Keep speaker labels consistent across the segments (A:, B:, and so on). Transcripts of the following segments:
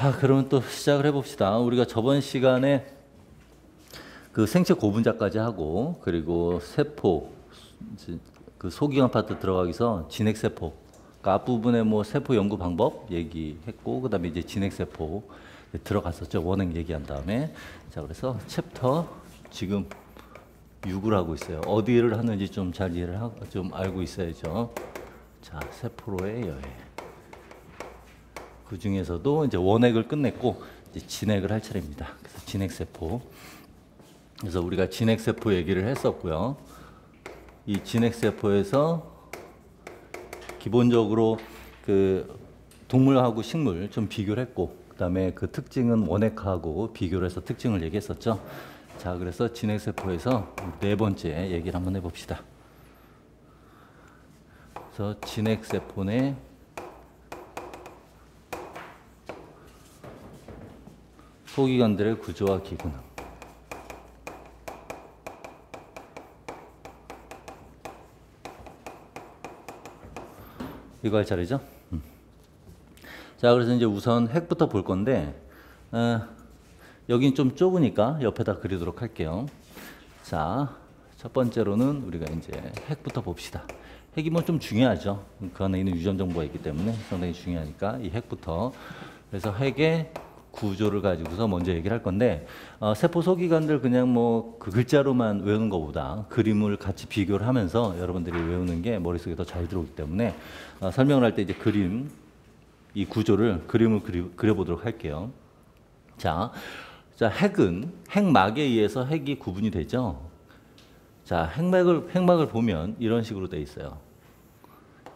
A: 자, 그러면 또 시작을 해봅시다. 우리가 저번 시간에 그 생체 고분자까지 하고, 그리고 세포, 그 소기관 파트 들어가기서 진핵세포, 그 앞부분에 뭐 세포 연구 방법 얘기했고, 그 다음에 이제 진핵세포 들어갔었죠. 원행 얘기한 다음에. 자, 그래서 챕터 지금 6을 하고 있어요. 어디를 하는지 좀 잘 이해를 하고, 좀 알고 있어야죠. 자, 세포로의 여행. 그 중에서도 이제 원핵을 끝냈고 이제 진핵을 할 차례입니다. 그래서 진핵세포. 그래서 우리가 진핵세포 얘기를 했었고요. 이 진핵세포에서 기본적으로 그 동물하고 식물 좀 비교를 했고, 그다음에 그 특징은 원핵하고 비교를 해서 특징을 얘기했었죠. 자, 그래서 진핵세포에서 네 번째 얘기를 한번 해봅시다. 그래서 진핵세포 내 소기관들의 구조와 기능. 이거 할 차례죠? 자, 그래서 이제 우선 핵부터 볼 건데, 여긴 좀 좁으니까 옆에다 그리도록 할게요. 자, 첫 번째로는 우리가 이제 핵부터 봅시다. 핵이 뭐 좀 중요하죠. 그 안에 있는 유전 정보가 있기 때문에 상당히 중요하니까 이 핵부터. 그래서 핵의 구조를 가지고서 먼저 얘기를 할 건데, 세포 소기관들 그냥 뭐 그 글자로만 외우는 것보다 그림을 같이 비교를 하면서 여러분들이 외우는 게 머릿속에 더 잘 들어오기 때문에 설명을 할 때 이제 그림, 이 구조를 그림을 그려보도록 할게요. 자, 핵은 핵막에 의해서 핵이 구분이 되죠. 자, 핵막을 보면 이런 식으로 돼 있어요.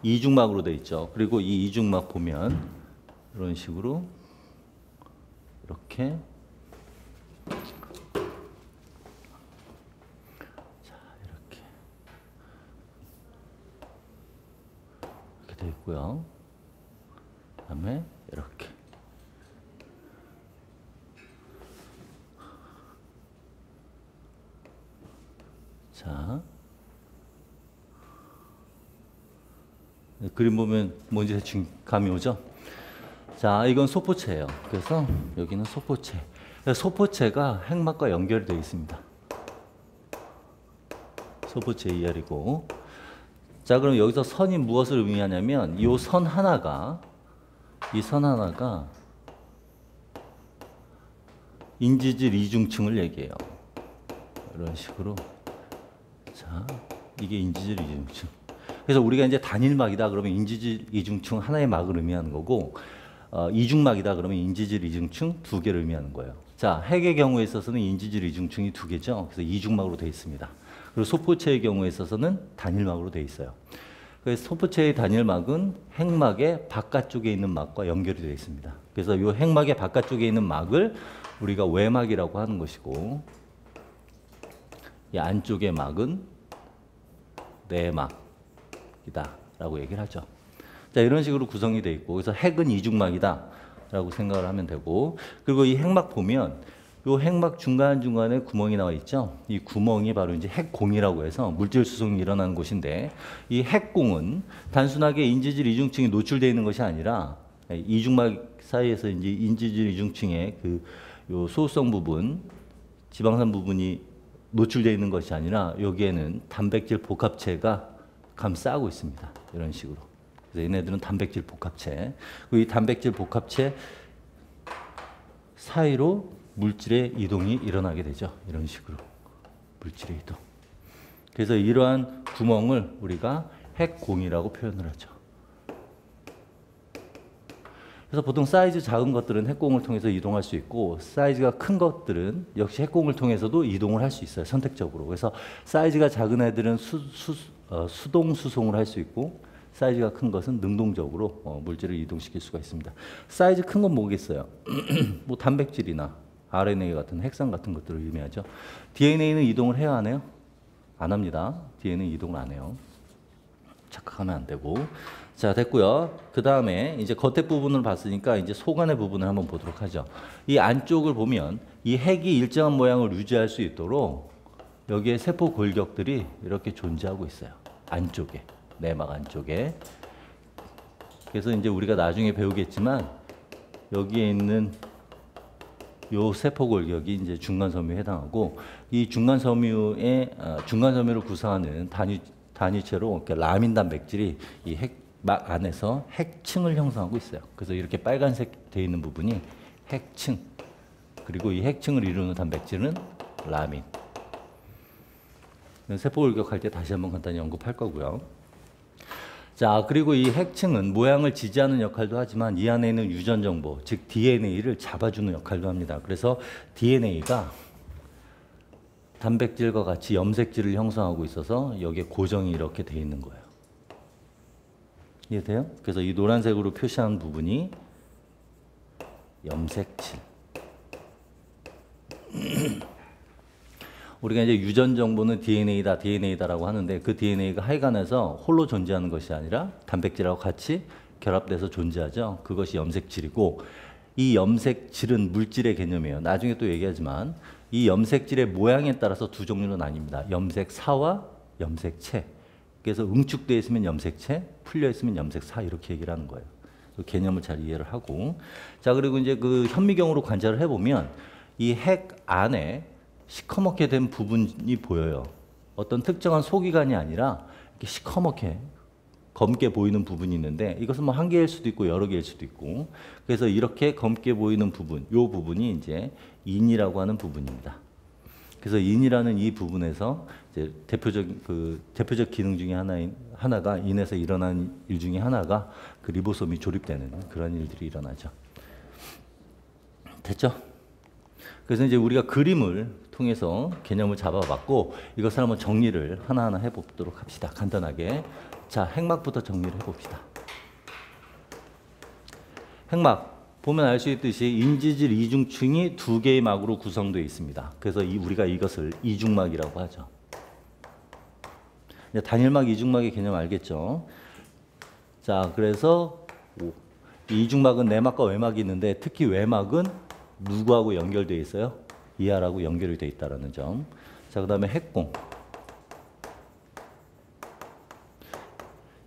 A: 이중막으로 돼 있죠. 그리고 이 이중막 보면 이런 식으로 이렇게, 자, 이렇게 돼 있고요. 그다음에 이렇게. 자, 그림 보면 뭔지 대충 감이 오죠? 자, 이건 소포체예요. 그래서 여기는 소포체. 소포체가 핵막과 연결되어 있습니다. 소포체 2R이고. 자, 그럼 여기서 선이 무엇을 의미하냐면 이 선 하나가 인지질 이중층을 얘기해요. 이런 식으로. 자, 이게 인지질 이중층. 그래서 우리가 이제 단일막이다 그러면 인지질 이중층 하나의 막을 의미하는 거고, 이중막이다 그러면 인지질 이중층 두 개를 의미하는 거예요. 자, 핵의 경우에 있어서는 인지질 이중층이 두 개죠. 그래서 이중막으로 되어 있습니다. 그리고 소포체의 경우에 있어서는 단일막으로 되어 있어요. 그래서 소포체의 단일막은 핵막의 바깥쪽에 있는 막과 연결이 되어 있습니다. 그래서 이 핵막의 바깥쪽에 있는 막을 우리가 외막이라고 하는 것이고, 이 안쪽의 막은 내막이다 라고 얘기를 하죠. 자, 이런 식으로 구성이 되어 있고, 그래서 핵은 이중막이다 라고 생각을 하면 되고, 그리고 이 핵막 보면 이 핵막 중간중간에 구멍이 나와 있죠. 이 구멍이 바로 이제 핵공이라고 해서 물질 수송이 일어나는 곳인데, 이 핵공은 단순하게 인지질 이중층이 노출되어 있는 것이 아니라 이중막 사이에서 이제 인지질 이중층의 그 요 소수성 부분, 지방산 부분이 노출되어 있는 것이 아니라 여기에는 단백질 복합체가 감싸고 있습니다. 이런 식으로. 그래서 얘네들은 단백질 복합체. 이 단백질 복합체 사이로 물질의 이동이 일어나게 되죠. 이런 식으로. 물질의 이동. 그래서 이러한 구멍을 우리가 핵공이라고 표현을 하죠. 그래서 보통 사이즈 작은 것들은 핵공을 통해서 이동할 수 있고, 사이즈가 큰 것들은 역시 핵공을 통해서도 이동을 할 수 있어요. 선택적으로. 그래서 사이즈가 작은 애들은 수동 수송을 할 수 있고, 사이즈가 큰 것은 능동적으로 물질을 이동시킬 수가 있습니다. 사이즈 큰 건 뭐겠어요? 뭐 단백질이나 RNA 같은 핵산 같은 것들을 의미하죠. DNA는 이동을 해야 하나요? 안 합니다. DNA는 이동을 안 해요. 착각하면 안 되고. 자, 됐고요. 그 다음에 이제 겉에 부분을 봤으니까 이제 속안의 부분을 한번 보도록 하죠. 이 안쪽을 보면 이 핵이 일정한 모양을 유지할 수 있도록 여기에 세포 골격들이 이렇게 존재하고 있어요. 안쪽에, 내막 안쪽에. 그래서 이제 우리가 나중에 배우겠지만 여기에 있는 요 세포 골격이 이제 중간 섬유에 해당하고 이 중간 섬유를 구성하는 단위체로 그러니까 라민 단백질이 이 핵막 안에서 핵층을 형성하고 있어요. 그래서 이렇게 빨간색 되어 있는 부분이 핵층. 그리고 이 핵층을 이루는 단백질은 라민. 세포 골격할 때 다시 한번 간단히 언급할 거고요. 자, 그리고 이 핵층은 모양을 지지하는 역할도 하지만 이 안에 있는 유전 정보, 즉 DNA를 잡아주는 역할도 합니다. 그래서 DNA가 단백질과 같이 염색질을 형성하고 있어서 여기에 고정이 이렇게 되어 있는 거예요. 이해돼요? 그래서 이 노란색으로 표시한 부분이 염색질. 우리가 이제 유전 정보는 DNA다라고 하는데 그 DNA가 하여간에서 홀로 존재하는 것이 아니라 단백질하고 같이 결합돼서 존재하죠. 그것이 염색질이고 이 염색질은 물질의 개념이에요. 나중에 또 얘기하지만 이 염색질의 모양에 따라서 두 종류는 나뉩니다. 염색사와 염색체. 그래서 응축되어 있으면 염색체, 풀려 있으면 염색사 이렇게 얘기를 하는 거예요. 그 개념을 잘 이해를 하고 자 그리고 이제 그 현미경으로 관찰을 해보면 이 핵 안에 시커멓게 된 부분이 보여요. 어떤 특정한 소기관이 아니라 이렇게 시커멓게 검게 보이는 부분이 있는데 이것은 뭐 한 개일 수도 있고 여러 개일 수도 있고 그래서 이렇게 검게 보이는 부분, 이 부분이 이제 인이라고 하는 부분입니다. 그래서 인이라는 이 부분에서 이제 대표적 기능 중에 하나가 인에서 일어나는 일 중에 하나가 그 리보솜이 조립되는 그런 일들이 일어나죠. 됐죠? 그래서 이제 우리가 그림을 통해서 개념을 잡아봤고 이것을 한번 정리를 하나하나 해보도록 합시다. 간단하게. 자, 핵막부터 정리를 해봅시다. 핵막 보면 알 수 있듯이 인지질 이중층이 두 개의 막으로 구성되어 있습니다. 그래서 우리가 이것을 이중막이라고 하죠. 단일막, 이중막의 개념 알겠죠? 자, 그래서 이중막은 내막과 외막이 있는데 특히 외막은 누구하고 연결되어 있어요? 이하라고 연결이 되어 있다는 점. 자, 그 다음에 핵공.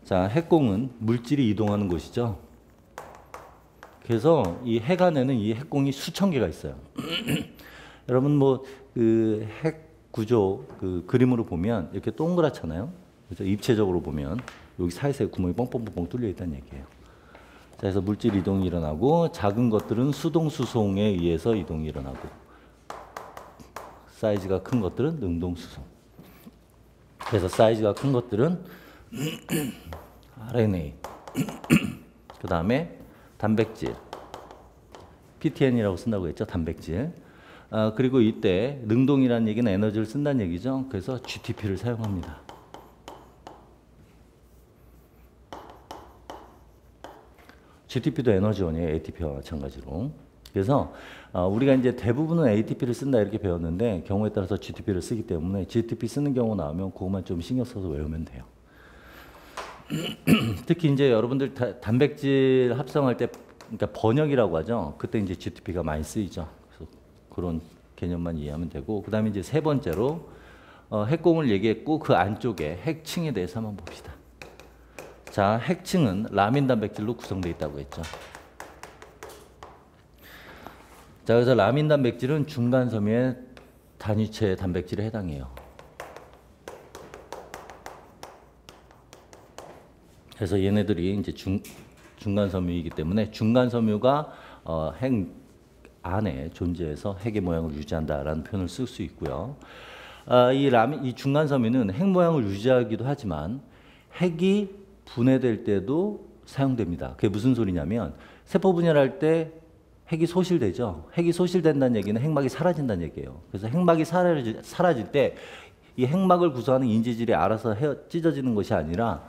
A: 자, 핵공은 물질이 이동하는 곳이죠. 그래서 이 핵 안에는 이 핵공이 수천 개가 있어요. 여러분 뭐 그 핵 구조 그 그림으로 보면 이렇게 동그랗잖아요. 그래서 입체적으로 보면 여기 사이사이 구멍이 뻥뻥뻥뻥 뚫려 있다는 얘기예요. 자, 그래서 물질 이동이 일어나고 작은 것들은 수동 수송에 의해서 이동이 일어나고 사이즈가 큰 것들은 능동 수송. 그래서 사이즈가 큰 것들은 RNA. 그 다음에 단백질. PTN이라고 쓴다고 했죠. 단백질. 그리고 이때 능동이라는 얘기는 에너지를 쓴다는 얘기죠. 그래서 GTP를 사용합니다. GTP도 에너지원이에요. ATP와 마찬가지로. 그래서 우리가 이제 대부분은 ATP를 쓴다 이렇게 배웠는데 경우에 따라서 GTP를 쓰기 때문에 GTP 쓰는 경우 나오면 그것만 좀 신경 써서 외우면 돼요. 특히 이제 여러분들 단백질 합성할 때 그러니까 번역이라고 하죠. 그때 이제 GTP가 많이 쓰이죠. 그래서 그런 개념만 이해하면 되고 그다음에 이제 세 번째로 핵공을 얘기했고 그 안쪽에 핵층에 대해서 한번 봅시다. 자, 핵층은 라민 단백질로 구성되어 있다고 했죠. 자, 그래서 라민 단백질은 중간 섬유의 단위체 단백질에 해당해요. 그래서 얘네들이 이제 중간 섬유이기 때문에 중간 섬유가 핵 안에 존재해서 핵의 모양을 유지한다라는 표현을 쓸 수 있고요. 이 중간 섬유는 핵 모양을 유지하기도 하지만 핵이 분해될 때도 사용됩니다. 그게 무슨 소리냐면 세포 분열할 때 핵이 소실되죠. 핵이 소실된다는 얘기는 핵막이 사라진다는 얘기예요. 그래서 핵막이 사라질 때 이 핵막을 구성하는 인지질이 알아서 찢어지는 것이 아니라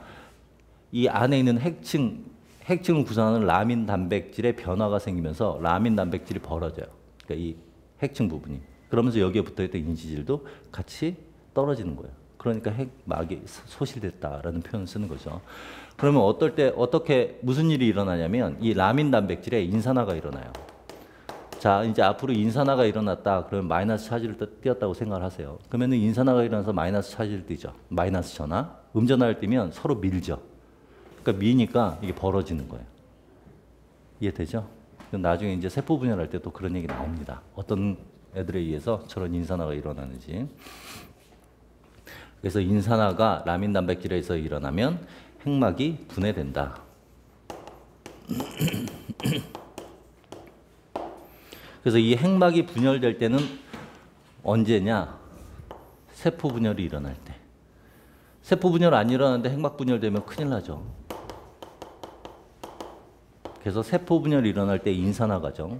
A: 이 안에 있는 핵층을 구성하는 라민 단백질의 변화가 생기면서 라민 단백질이 벌어져요. 그러니까 이 핵층 부분이. 그러면서 여기에 붙어있던 인지질도 같이 떨어지는 거예요. 그러니까 핵막이 소실됐다라는 표현을 쓰는 거죠. 그러면 무슨 일이 일어나냐면 이 라민 단백질에 인산화가 일어나요. 자, 이제 앞으로 인산화가 일어났다. 그러면 마이너스 차지를 띄었다고 생각을 하세요. 그러면 인산화가 일어나서 마이너스 차지를 띄죠. 마이너스 전화. 음전화를 띄면 서로 밀죠. 그러니까 미니까 이게 벌어지는 거예요. 이해되죠? 나중에 이제 세포 분열할 때 또 그런 얘기 나옵니다. 어떤 애들에 의해서 저런 인산화가 일어나는지. 그래서 인산화가 라민 단백질에서 일어나면 핵막이 분해된다. 그래서 이 핵막이 분열될 때는 언제냐? 세포 분열이 일어날 때. 세포 분열 안 일어나는데 핵막 분열되면 큰일 나죠. 그래서 세포 분열이 일어날 때 인산화 과정에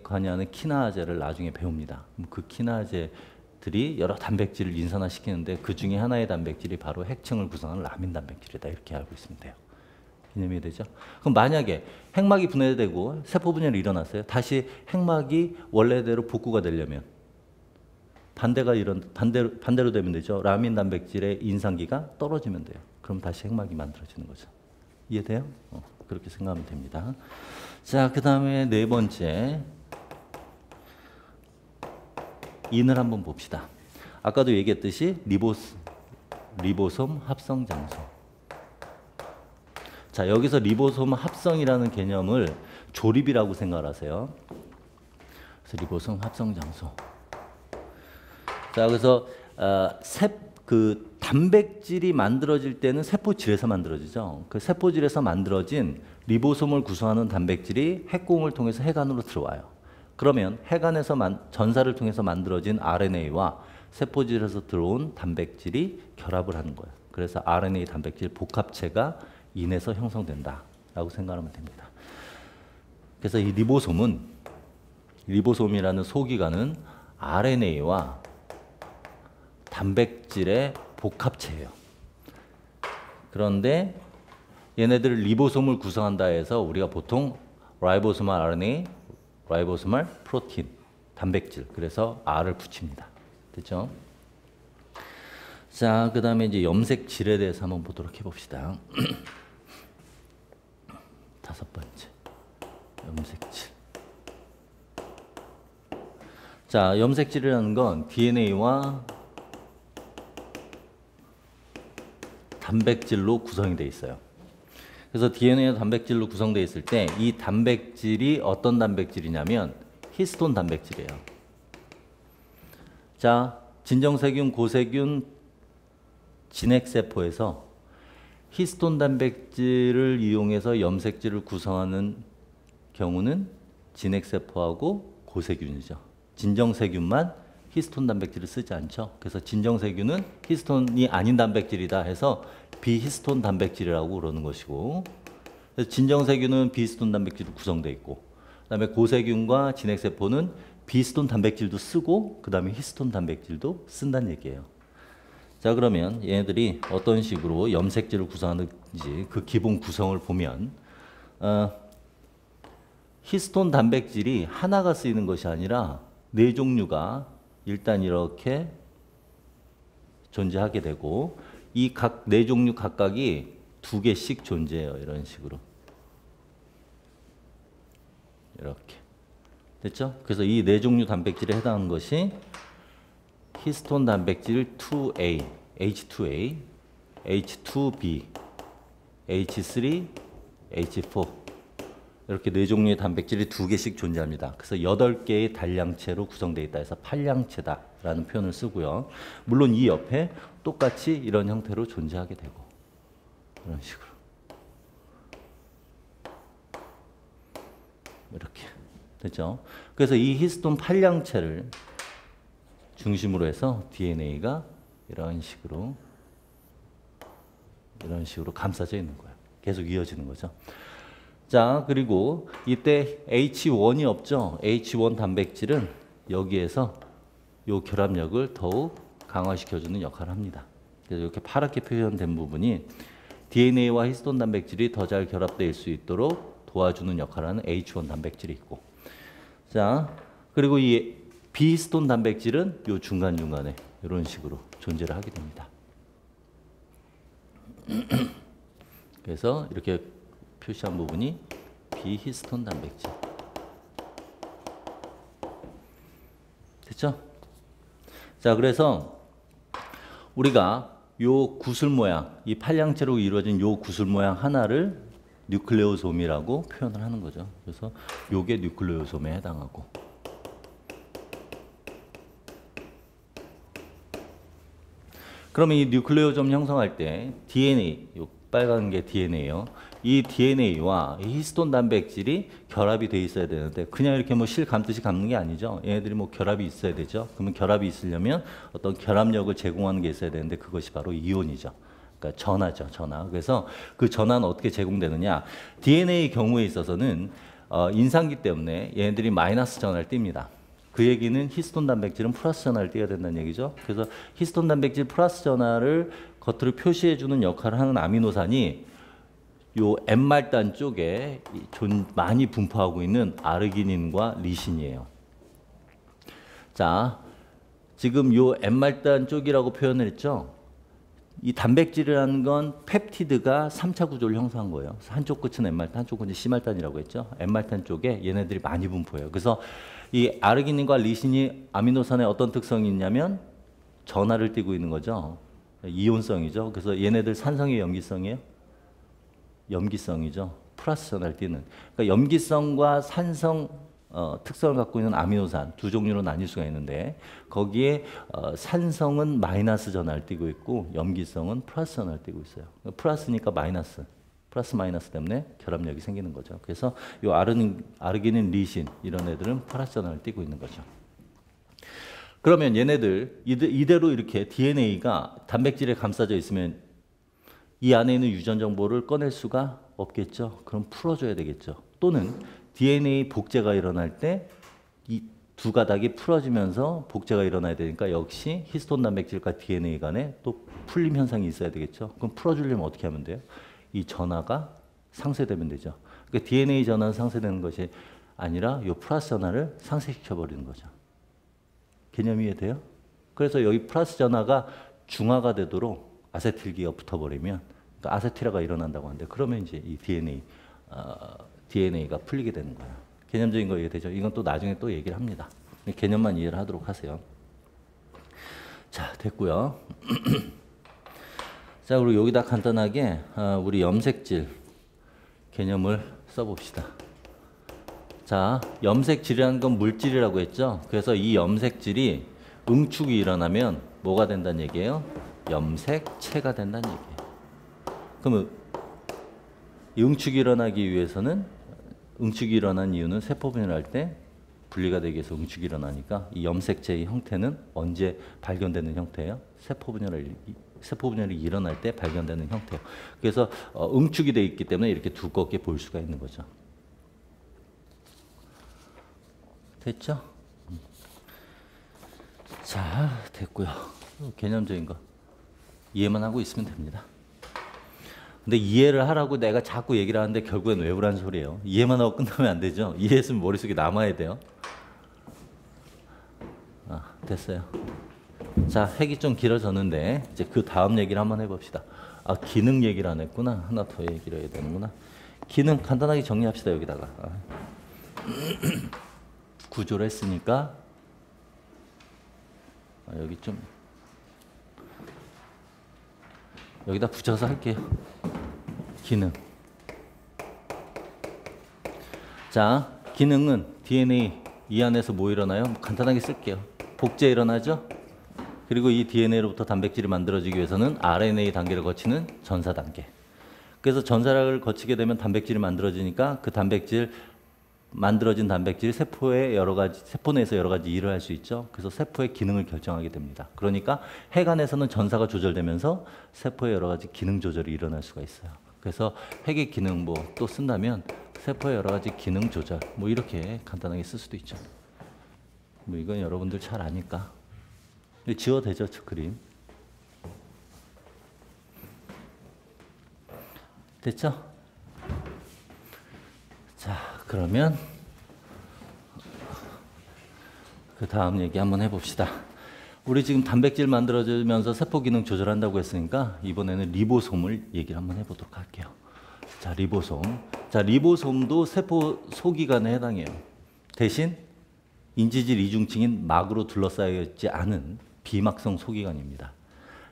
A: 관여하는 키나제를 나중에 배웁니다. 그 키나제들이 여러 단백질을 인산화시키는데 그 중에 하나의 단백질이 바로 핵층을 구성하는 라민 단백질이다. 이렇게 알고 있으면 돼요. 개념이 되죠? 그럼 만약에 핵막이 분해되고 세포 분열이 일어났어요. 다시 핵막이 원래대로 복구가 되려면 반대로 되면 되죠. 라민 단백질의 인산기가 떨어지면 돼요. 그럼 다시 핵막이 만들어지는 거죠. 이해돼요? 그렇게 생각하면 됩니다. 자, 그 다음에 네 번째 인을 한번 봅시다. 아까도 얘기했듯이 리보솜 합성 장소. 자, 여기서 리보솜 합성이라는 개념을 조립이라고 생각하세요. 그래서 리보솜 합성 장소. 자, 그래서 그 단백질이 만들어질 때는 세포질에서 만들어지죠. 그 세포질에서 만들어진 리보솜을 구성하는 단백질이 핵공을 통해서 핵 안으로 들어와요. 그러면 핵 안에서 전사를 통해서 만들어진 RNA와 세포질에서 들어온 단백질이 결합을 하는 거예요. 그래서 RNA 단백질 복합체가 인에서 형성된다라고 생각하면 됩니다. 그래서 이 리보솜이라는 소기관은 RNA와 단백질의 복합체예요. 그런데 얘네들을 리보솜을 구성한다 해서 우리가 보통 라이보소말 RNA, 라이보소말 프로틴, 단백질, 그래서 R을 붙입니다. 됐죠? 자, 그 다음에 이제 염색질에 대해서 한번 보도록 해봅시다. 다섯 번째, 염색질. 자, 염색질이라는 건 DNA와 단백질로 구성이 되어 있어요. 그래서 DNA와 단백질로 구성되어 있을 때 이 단백질이 어떤 단백질이냐면 히스톤 단백질이에요. 자, 진정세균, 고세균, 진핵세포에서 히스톤 단백질을 이용해서 염색질을 구성하는 경우는 진핵세포하고 고세균이죠. 진정세균만 히스톤 단백질을 쓰지 않죠. 그래서 진정세균은 히스톤이 아닌 단백질이다 해서 비히스톤 단백질이라고 그러는 것이고, 그래서 진정세균은 비히스톤 단백질로 구성되어 있고, 그다음에 고세균과 진핵세포는 비히스톤 단백질도 쓰고 그다음에 히스톤 단백질도 쓴다는 얘기예요. 자, 그러면 얘네들이 어떤 식으로 염색질을 구성하는지 그 기본 구성을 보면 히스톤 단백질이 하나가 쓰이는 것이 아니라 네 종류가 일단 이렇게 존재하게 되고 이 각 네 종류 각각이 두 개씩 존재해요. 이런 식으로. 이렇게. 됐죠? 그래서 이 네 종류 단백질에 해당하는 것이 히스톤 단백질 2A, H2A, H2B, H3, H4 이렇게 네 종류의 단백질이 두 개씩 존재합니다. 그래서 8개의 단량체로 구성되어 있다 해서 팔량체다라는 표현을 쓰고요. 물론 이 옆에 똑같이 이런 형태로 존재하게 되고 이런 식으로 이렇게 됐죠. 그래서 이 히스톤 팔량체를 중심으로 해서 DNA가 이런 식으로 감싸져 있는 거예요. 계속 이어지는 거죠. 자, 그리고 이때 H1이 없죠. H1 단백질은 여기에서 이 결합력을 더욱 강화시켜주는 역할을 합니다. 그래서 이렇게 파랗게 표현된 부분이 DNA와 히스톤 단백질이 더 잘 결합될 수 있도록 도와주는 역할을 하는 H1 단백질이 있고, 자, 그리고 이 비히스톤 단백질은 이 중간중간에 이런 식으로 존재를 하게 됩니다. 그래서 이렇게 표시한 부분이 비히스톤 단백질. 됐죠? 자, 그래서 우리가 요 구슬 모양, 이 팔량체로 이루어진 요 구슬 모양 하나를 뉴클레오솜이라고 표현을 하는 거죠. 그래서 요게 뉴클레오솜에 해당하고. 그러면 이 뉴클레오솜 형성할 때 DNA, 요 빨간 게 DNA예요. 이 DNA와 히스톤 단백질이 결합이 돼 있어야 되는데 그냥 이렇게 뭐 실 감듯이 감는 게 아니죠. 얘네들이 뭐 결합이 있어야 되죠. 그러면 결합이 있으려면 어떤 결합력을 제공하는 게 있어야 되는데 그것이 바로 이온이죠. 그러니까 전하죠, 전하. 그래서 그 전하는 어떻게 제공되느냐? DNA 경우에 있어서는 인상기 때문에 얘네들이 마이너스 전하를 띱니다. 그 얘기는 히스톤 단백질은 플러스 전하를 띄어야 된다는 얘기죠. 그래서 히스톤 단백질 플러스 전하를 겉으로 표시해주는 역할을 하는 아미노산이 요 N말단 쪽에 많이 분포하고 있는 아르기닌과 리신이에요. 자, 지금 요 N말단 쪽이라고 표현을 했죠. 이 단백질이라는 건 펩티드가 3차 구조를 형성한 거예요. 한쪽 끝은 N말단, 한쪽 끝은 C말단이라고 했죠. N말단 쪽에 얘네들이 많이 분포해요. 그래서 이 아르기닌과 리신이 아미노산의 어떤 특성이 있냐면 전하를 띠고 있는 거죠. 이온성이죠. 그래서 얘네들 산성의 염기성이에요. 염기성이죠. 플러스 전하를 띠는. 그러니까 염기성과 산성 특성을 갖고 있는 아미노산 두 종류로 나뉠 수가 있는데 거기에 산성은 마이너스 전하를 띠고 있고 염기성은 플러스 전하를 띠고 있어요. 플러스니까 마이너스. 플러스 마이너스 때문에 결합력이 생기는 거죠. 그래서 이 아르기닌, 리신 이런 애들은 플러스 전하를 띠고 있는 거죠. 그러면 얘네들 이대로 이렇게 DNA가 단백질에 감싸져 있으면 이 안에 있는 유전 정보를 꺼낼 수가 없겠죠. 그럼 풀어줘야 되겠죠. 또는 DNA 복제가 일어날 때 이 두 가닥이 풀어지면서 복제가 일어나야 되니까 역시 히스톤 단백질과 DNA 간에 또 풀림 현상이 있어야 되겠죠. 그럼 풀어주려면 어떻게 하면 돼요? 이 전하가 상쇄되면 되죠. 그러니까 DNA 전하는 상쇄되는 것이 아니라 이 플러스 전하를 상쇄시켜 버리는 거죠. 개념이 이해돼요? 그래서 여기 플러스 전하가 중화가 되도록 아세틸기가 붙어버리면 그러니까 아세틸화가 일어난다고 하는데 그러면 이제 이 DNA가 풀리게 되는 거예요. 개념적인 거 이해되죠? 이건 또 나중에 또 얘기를 합니다. 개념만 이해를 하도록 하세요. 자, 됐고요. 자, 그리고 여기다 간단하게 우리 염색질 개념을 써봅시다. 자, 염색질이라는 건 물질이라고 했죠. 그래서 이 염색질이 응축이 일어나면 뭐가 된다는 얘기예요? 염색체가 된다는 얘기예요. 그러면 응축이 일어나기 위해서는 응축이 일어난 이유는 세포 분열할 때 분리가 되기 위해서 응축이 일어나니까 이 염색체의 형태는 언제 발견되는 형태예요? 세포 분열이 일어날 때 발견되는 형태예요. 그래서 응축이 되어 있기 때문에 이렇게 두껍게 볼 수가 있는 거죠. 됐죠? 자, 됐고요. 개념적인 거 이해만 하고 있으면 됩니다. 근데 이해를 하라고 내가 자꾸 얘기를 하는데 결국엔 외우라는 소리예요. 이해만 하고 끝나면 안 되죠. 이해했으면 머릿속에 남아야 돼요. 됐어요. 자, 핵이 좀 길어졌는데 이제 그 다음 얘기를 한번 해봅시다. 기능 얘기를 안 했구나. 하나 더 얘기를 해야 되는구나. 기능 간단하게 정리합시다. 여기다가 구조를 했으니까 여기 좀 여기다 붙여서 할게요. 기능. 자, 기능은 DNA 이 안에서 뭐 일어나요? 간단하게 쓸게요. 복제 일어나죠? 그리고 이 DNA로부터 단백질이 만들어지기 위해서는 RNA 단계를 거치는 전사 단계. 그래서 전사를 거치게 되면 단백질이 만들어지니까 그 만들어진 단백질이 세포 내에서 여러 가지 일을 할 수 있죠. 그래서 세포의 기능을 결정하게 됩니다. 그러니까 핵 안에서는 전사가 조절되면서 세포의 여러 가지 기능 조절이 일어날 수가 있어요. 그래서 핵의 기능 뭐 또 쓴다면 세포의 여러 가지 기능 조절 뭐 이렇게 간단하게 쓸 수도 있죠. 뭐 이건 여러분들 잘 아니까. 지워도 되죠, 저 그림. 됐죠? 자, 그러면 그 다음 얘기 한번 해봅시다. 우리 지금 단백질 만들어지면서 세포 기능 조절한다고 했으니까 이번에는 리보솜을 얘기를 한번 해보도록 할게요. 자, 리보솜. 자, 리보솜도 세포 소기관에 해당해요. 대신 인지질 이중층인 막으로 둘러싸여 있지 않은 비막성 소기관입니다.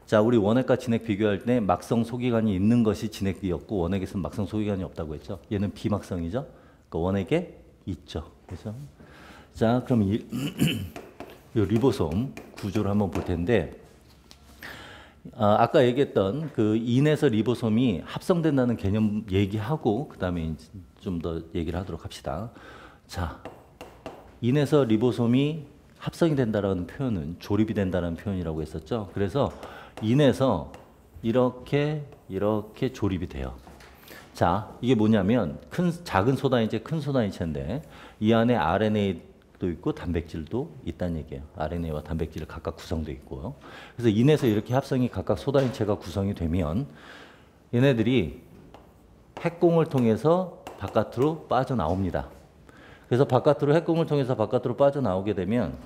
A: 자, 우리 원액과 진액 비교할 때 막성 소기관이 있는 것이 진액이었고 원액에서는 막성 소기관이 없다고 했죠. 얘는 비막성이죠. 그러니까 원액에 있죠. 그죠? 자, 그럼 이 리보솜 구조를 한번 볼 텐데 아까 얘기했던 그 인에서 리보솜이 합성된다는 개념 얘기하고 그다음에 좀 더 얘기를 하도록 합시다. 자, 인에서 리보솜이 합성이 된다라는 표현은 조립이 된다는 표현이라고 했었죠. 그래서 인에서 이렇게 조립이 돼요. 자, 이게 뭐냐면 작은 소단위체, 큰 소단위체인데 이 안에 RNA도 있고 단백질도 있다는 얘기예요. RNA와 단백질이 각각 구성되어 있고요. 그래서 인에서 이렇게 합성이 각각 소단위체가 구성이 되면 얘네들이 핵공을 통해서 바깥으로 빠져나옵니다. 그래서 바깥으로 핵공을 통해서 바깥으로 빠져나오게 되면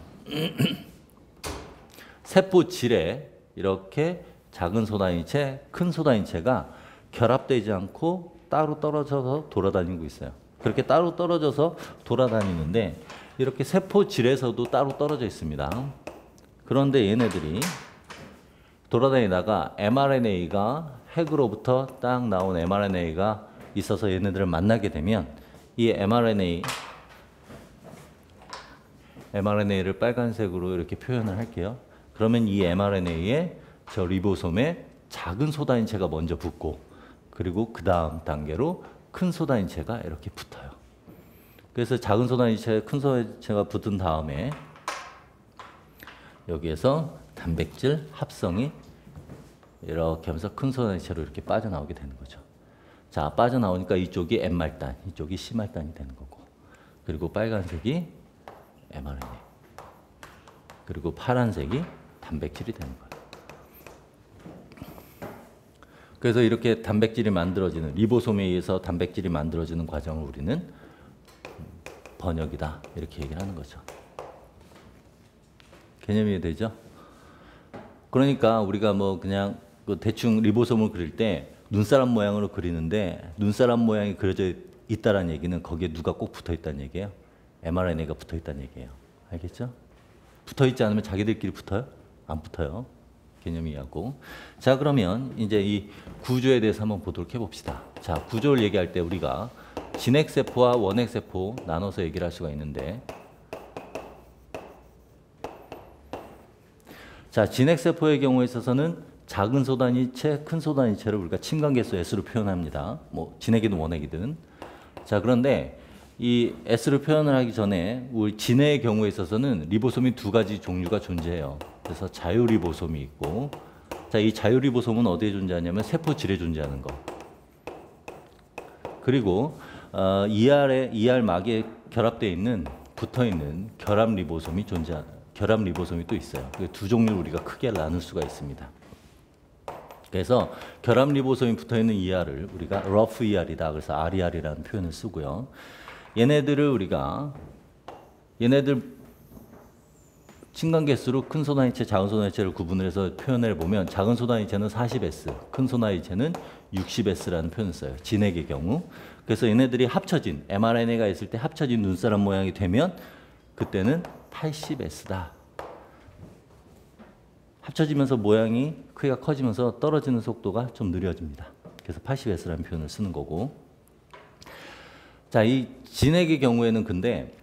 A: 세포질에 이렇게 작은 소단위체, 큰 소단위체가 결합되지 않고 따로 떨어져서 돌아다니고 있어요. 그렇게 따로 떨어져서 돌아다니는데 이렇게 세포질에서도 따로 떨어져 있습니다. 그런데 얘네들이 돌아다니다가 mRNA가 핵으로부터 딱 나온 mRNA가 있어서 얘네들을 만나게 되면 이 mRNA를 빨간색으로 이렇게 표현을 할게요. 그러면 이 mRNA에 저 리보솜에 작은 소단위체가 먼저 붙고 그리고 그 다음 단계로 큰 소단위체가 이렇게 붙어요. 그래서 작은 소단위체, 큰 소단위체가 붙은 다음에 여기에서 단백질 합성이 이렇게 하면서 큰 소단위체로 이렇게 빠져나오게 되는 거죠. 자, 빠져나오니까 이쪽이 M말단, 이쪽이 C말단이 되는 거고 그리고 빨간색이 mRNA 그리고 파란색이 단백질이 되는 거예요. 그래서 이렇게 단백질이 만들어지는 리보솜에 의해서 단백질이 만들어지는 과정을 우리는 번역이다 이렇게 얘기를 하는 거죠. 개념이 되죠? 그러니까 우리가 뭐 그냥 대충 리보솜을 그릴 때 눈사람 모양으로 그리는데 눈사람 모양이 그려져 있다는 얘기는 거기에 누가 꼭 붙어 있다는 얘기예요. mRNA가 붙어 있다는 얘기예요. 알겠죠? 붙어 있지 않으면 자기들끼리 붙어요? 안 붙어요. 개념이 하고. 자, 그러면 이제 이 구조에 대해서 한번 보도록 해봅시다. 자, 구조를 얘기할 때 우리가 진핵세포와 원핵세포 나눠서 얘기를 할 수가 있는데 자, 진핵세포의 경우에 있어서는 작은 소단위체, 큰 소단위체를 우리가 침관계수 S로 표현합니다. 뭐 진핵이든 원핵이든. 자, 그런데 이 S를 표현을 하기 전에 우리 진해의 경우에 있어서는 리보솜이 두 가지 종류가 존재해요. 그래서 자유리보솜이 있고, 자, 이 자유리보솜은 어디에 존재하냐면 세포질에 존재하는 거. 그리고 ER막에 결합되어 있는 붙어 있는 결합리보솜이 결합리보솜이 또 있어요. 두 종류를 우리가 크게 나눌 수가 있습니다. 그래서 결합리보솜이 붙어 있는 ER을 우리가 러프 ER이다. 그래서 RER이라는 표현을 쓰고요. 얘네들 침관계수로 큰 소단위체, 작은 소단위체를 구분을 해서 표현을 보면 작은 소단위체는 40S, 큰 소단위체는 60S라는 표현을 써요. 진핵의 경우. 그래서 얘네들이 합쳐진 mRNA가 있을 때 합쳐진 눈사람 모양이 되면 그때는 80S다. 합쳐지면서 모양이 크기가 커지면서 떨어지는 속도가 좀 느려집니다. 그래서 80S라는 표현을 쓰는 거고. 자, 이 진핵의 경우에는 근데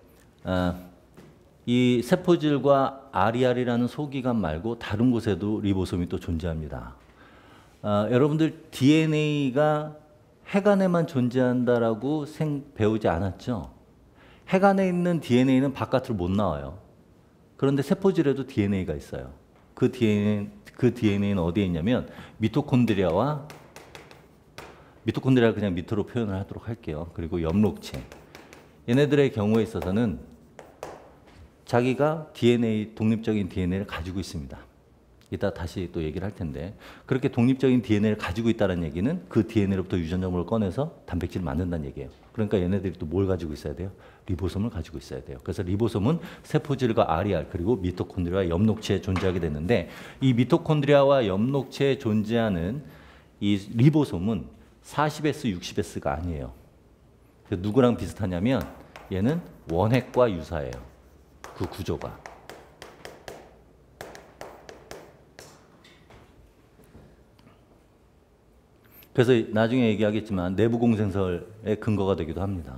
A: 이 세포질과 RER이라는 소기관 말고 다른 곳에도 리보솜이 또 존재합니다. 여러분들 DNA가 핵 안에만 존재한다라고 배우지 않았죠? 핵 안에 있는 DNA는 바깥으로 못 나와요. 그런데 세포질에도 DNA가 있어요. 그 DNA는 어디에 있냐면 미토콘드리아를 그냥 미토로 표현을 하도록 할게요. 그리고 엽록체. 얘네들의 경우에 있어서는 자기가 독립적인 DNA를 가지고 있습니다. 이따 다시 또 얘기를 할 텐데 그렇게 독립적인 DNA를 가지고 있다는 얘기는 그 DNA로부터 유전자물을 꺼내서 단백질을 만든다는 얘기예요. 그러니까 얘네들이 또 뭘 가지고 있어야 돼요? 리보솜을 가지고 있어야 돼요. 그래서 리보솜은 세포질과 RER 그리고 미토콘드리아와 엽록체에 존재하게 되는데 이 미토콘드리아와 엽록체에 존재하는 이 리보솜은 40S, 60S가 아니에요. 누구랑 비슷하냐면 얘는 원핵과 유사해요. 그 구조가. 그래서 나중에 얘기하겠지만 내부 공생설의 근거가 되기도 합니다.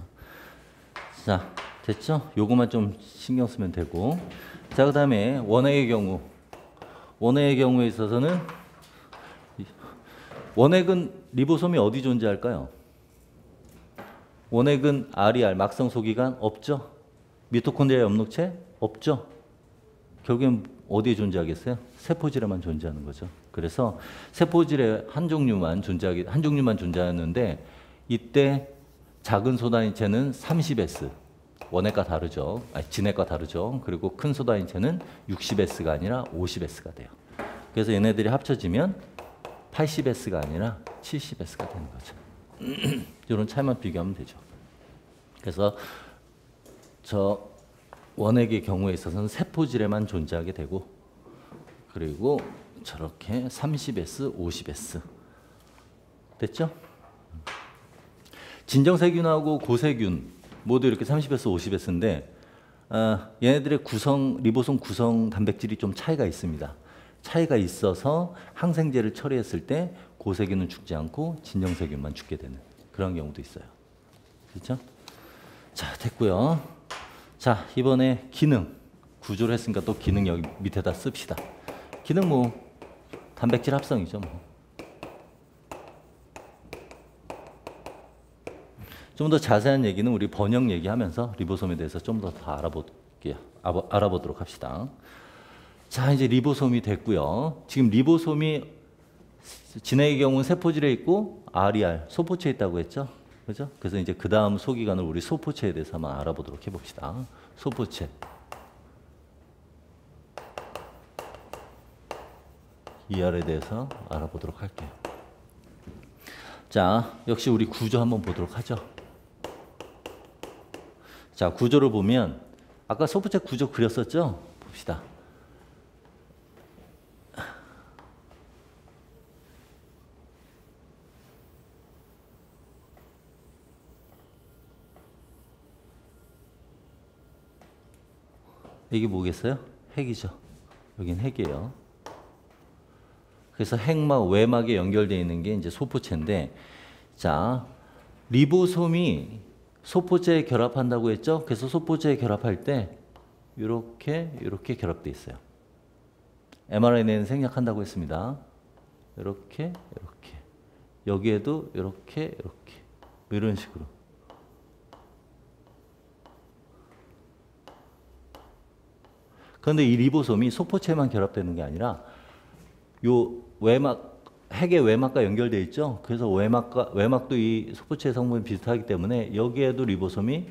A: 자, 됐죠? 요거만 좀 신경 쓰면 되고. 자, 그 다음에 원액의 경우. 원액의 경우에 있어서는 원액은 리보솜이 어디 존재할까요? 원액은 RER, 막성 소기관 없죠? 미토콘드리아 엽록체 없죠? 결국엔 어디에 존재하겠어요? 세포질에만 존재하는 거죠. 그래서 세포질에 한 종류만 존재하는데 이때 작은 소단인체는 30S, 원액과 다르죠. 진액과 다르죠. 그리고 큰 소단인체는 60S가 아니라 50S가 돼요. 그래서 얘네들이 합쳐지면 80S가 아니라 70S가 되는 거죠. 이런 차이만 비교하면 되죠. 그래서 저 원액의 경우에 있어서는 세포질에만 존재하게 되고, 그리고 저렇게 30S, 50S 됐죠? 진정세균하고 고세균 모두 이렇게 30S, 50S인데 얘네들의 리보솜 구성 단백질이 좀 차이가 있습니다. 차이가 있어서 항생제를 처리했을 때 고세균은 죽지 않고 진정세균만 죽게 되는 그런 경우도 있어요. 그렇죠? 자, 됐고요. 자, 이번에 기능. 구조를 했으니까 또 기능 여기 밑에다 씁시다. 기능 뭐 단백질 합성이죠. 뭐. 좀 더 자세한 얘기는 우리 번역 얘기하면서 리보솜에 대해서 좀 더 알아보도록 합시다. 자, 이제 리보솜이 됐고요. 지금 리보솜이 진액의 경우는 세포질에 있고 RER, 소포체에 있다고 했죠. 그죠? 그래서 이제 그 다음 소기관을 우리 소포체에 대해서 한번 알아보도록 해봅시다. 소포체. ER에 대해서 알아보도록 할게요. 자, 역시 우리 구조 한번 보도록 하죠. 자, 구조를 보면 아까 소포체 구조 그렸었죠? 봅시다. 이게 뭐겠어요? 핵이죠. 여긴 핵이에요. 그래서 핵막, 외막에 연결되어 있는 게 이제 소포체인데, 자, 리보솜이 소포체에 결합한다고 했죠? 그래서 소포체에 결합할 때 이렇게 결합되어 있어요. mRNA는 생략한다고 했습니다. 이렇게. 여기에도 이렇게. 뭐 이런 식으로. 그런데 이 리보솜이 소포체만 결합되는 게 아니라 요 핵의 외막과 연결되어 있죠. 그래서 외막도 이 소포체 성분이 비슷하기 때문에 여기에도 리보솜이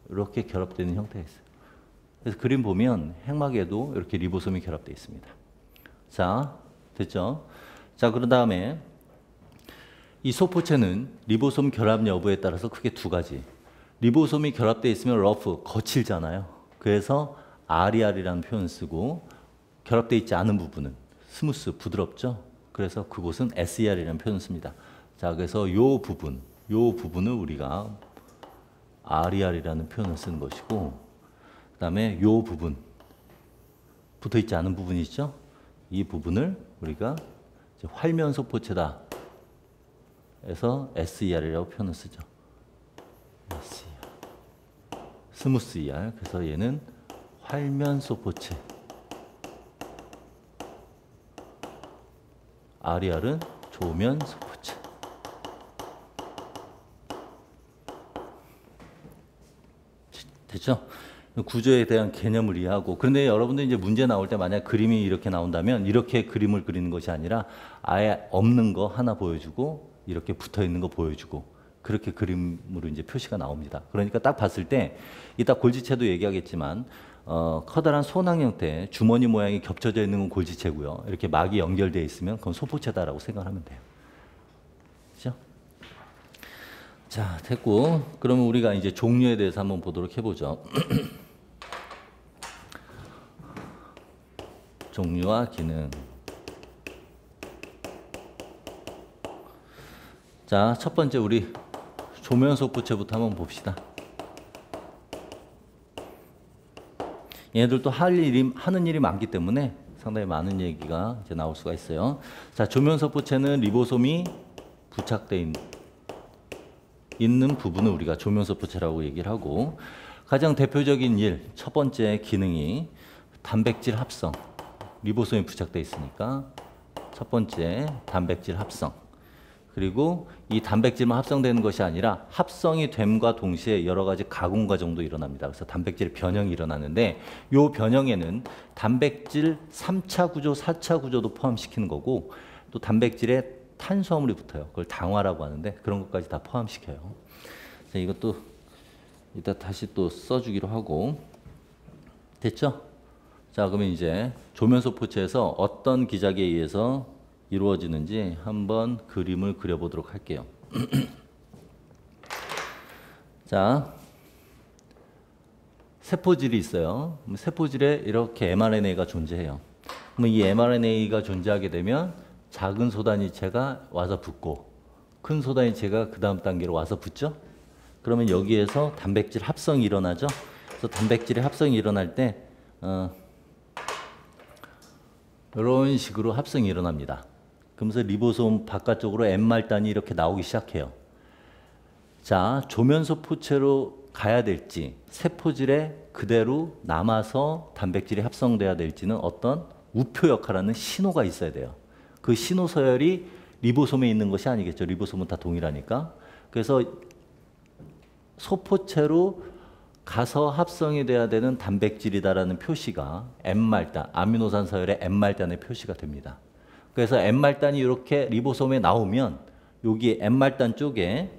A: 이렇게 결합되는 형태가 있어요. 그래서 그림 보면 핵막에도 이렇게 리보솜이 결합되어 있습니다. 자, 됐죠? 자, 그런 다음에 이 소포체는 리보솜 결합 여부에 따라서 크게 두 가지. 리보솜이 결합되어 있으면 러프, 거칠잖아요. 그래서 RER이라는 표현을 쓰고 결합되어 있지 않은 부분은 스무스, 부드럽죠. 그래서 그곳은 SER이라는 표현을 씁니다. 자, 그래서 요 부분을 우리가 RER이라는 표현을 쓰는 것이고, 그 다음에 요 부분, 붙어 있지 않은 부분이 있죠. 이 부분을 우리가 이제 활면 소포체다 해서 SER이라고 표현을 쓰죠. SER. 스무스 ER. 그래서 얘는 활면 소포체. RER은 조면 소포체. 됐죠? 구조에 대한 개념을 이해하고, 그런데 여러분들 이제 문제 나올 때 만약 그림이 이렇게 나온다면 이렇게 그림을 그리는 것이 아니라 아예 없는 거 하나 보여주고 이렇게 붙어 있는 거 보여주고 그렇게 그림으로 이제 표시가 나옵니다. 그러니까 딱 봤을 때 이따 골지체도 얘기하겠지만 커다란 소낭 형태 주머니 모양이 겹쳐져 있는 건 골지체고요. 이렇게 막이 연결되어 있으면 그건 소포체다라고 생각하면 돼요. 그렇죠? 자, 됐고, 그러면 우리가 이제 종류에 대해서 한번 보도록 해보죠. 종류와 기능. 자, 첫 번째 우리 조면 소포체부터 한번 봅시다. 얘네들도 하는 일이 많기 때문에 상당히 많은 얘기가 이제 나올 수가 있어요. 자, 조면 소포체는 리보솜이 부착돼 있는 부분을 우리가 조면소포체라고 얘기를 하고, 가장 대표적인 첫 번째 기능이 단백질 합성. 리보솜이 부착돼 있으니까 첫 번째 단백질 합성. 그리고 이 단백질만 합성되는 것이 아니라 합성이 됨과 동시에 여러 가지 가공 과정도 일어납니다. 그래서 단백질 변형이 일어나는데, 이 변형에는 단백질 3차 구조, 4차 구조도 포함시키는 거고, 또 단백질에 탄수화물이 붙어요. 그걸 당화라고 하는데 그런 것까지 다 포함시켜요. 자, 이것도 이따 다시 또 써주기로 하고. 됐죠? 자, 그러면 이제 조면소포체에서 어떤 기작에 의해서 이루어지는지 한번 그림을 그려보도록 할게요. 자, 세포질이 있어요. 세포질에 이렇게 mRNA가 존재해요. 그러면 이 mRNA가 존재하게 되면 작은 소단위체가 와서 붙고 큰 소단위체가 그 다음 단계로 와서 붙죠. 그러면 여기에서 단백질 합성이 일어나죠. 그래서 단백질의 합성이 일어날 때 이런 식으로 합성이 일어납니다. 그러면서 리보솜 바깥쪽으로 M말단이 이렇게 나오기 시작해요. 자, 조면소포체로 가야 될지 세포질에 그대로 남아서 단백질이 합성돼야 될지는 어떤 우표 역할하는 신호가 있어야 돼요. 그 신호 서열이 리보솜에 있는 것이 아니겠죠. 리보솜은 다 동일하니까. 그래서 소포체로 가서 합성이 돼야 되는 단백질이다라는 표시가 M말단, 아미노산 서열의 M말단의 표시가 됩니다. 그래서 M말단이 이렇게 리보솜에 나오면 여기 M말단 쪽에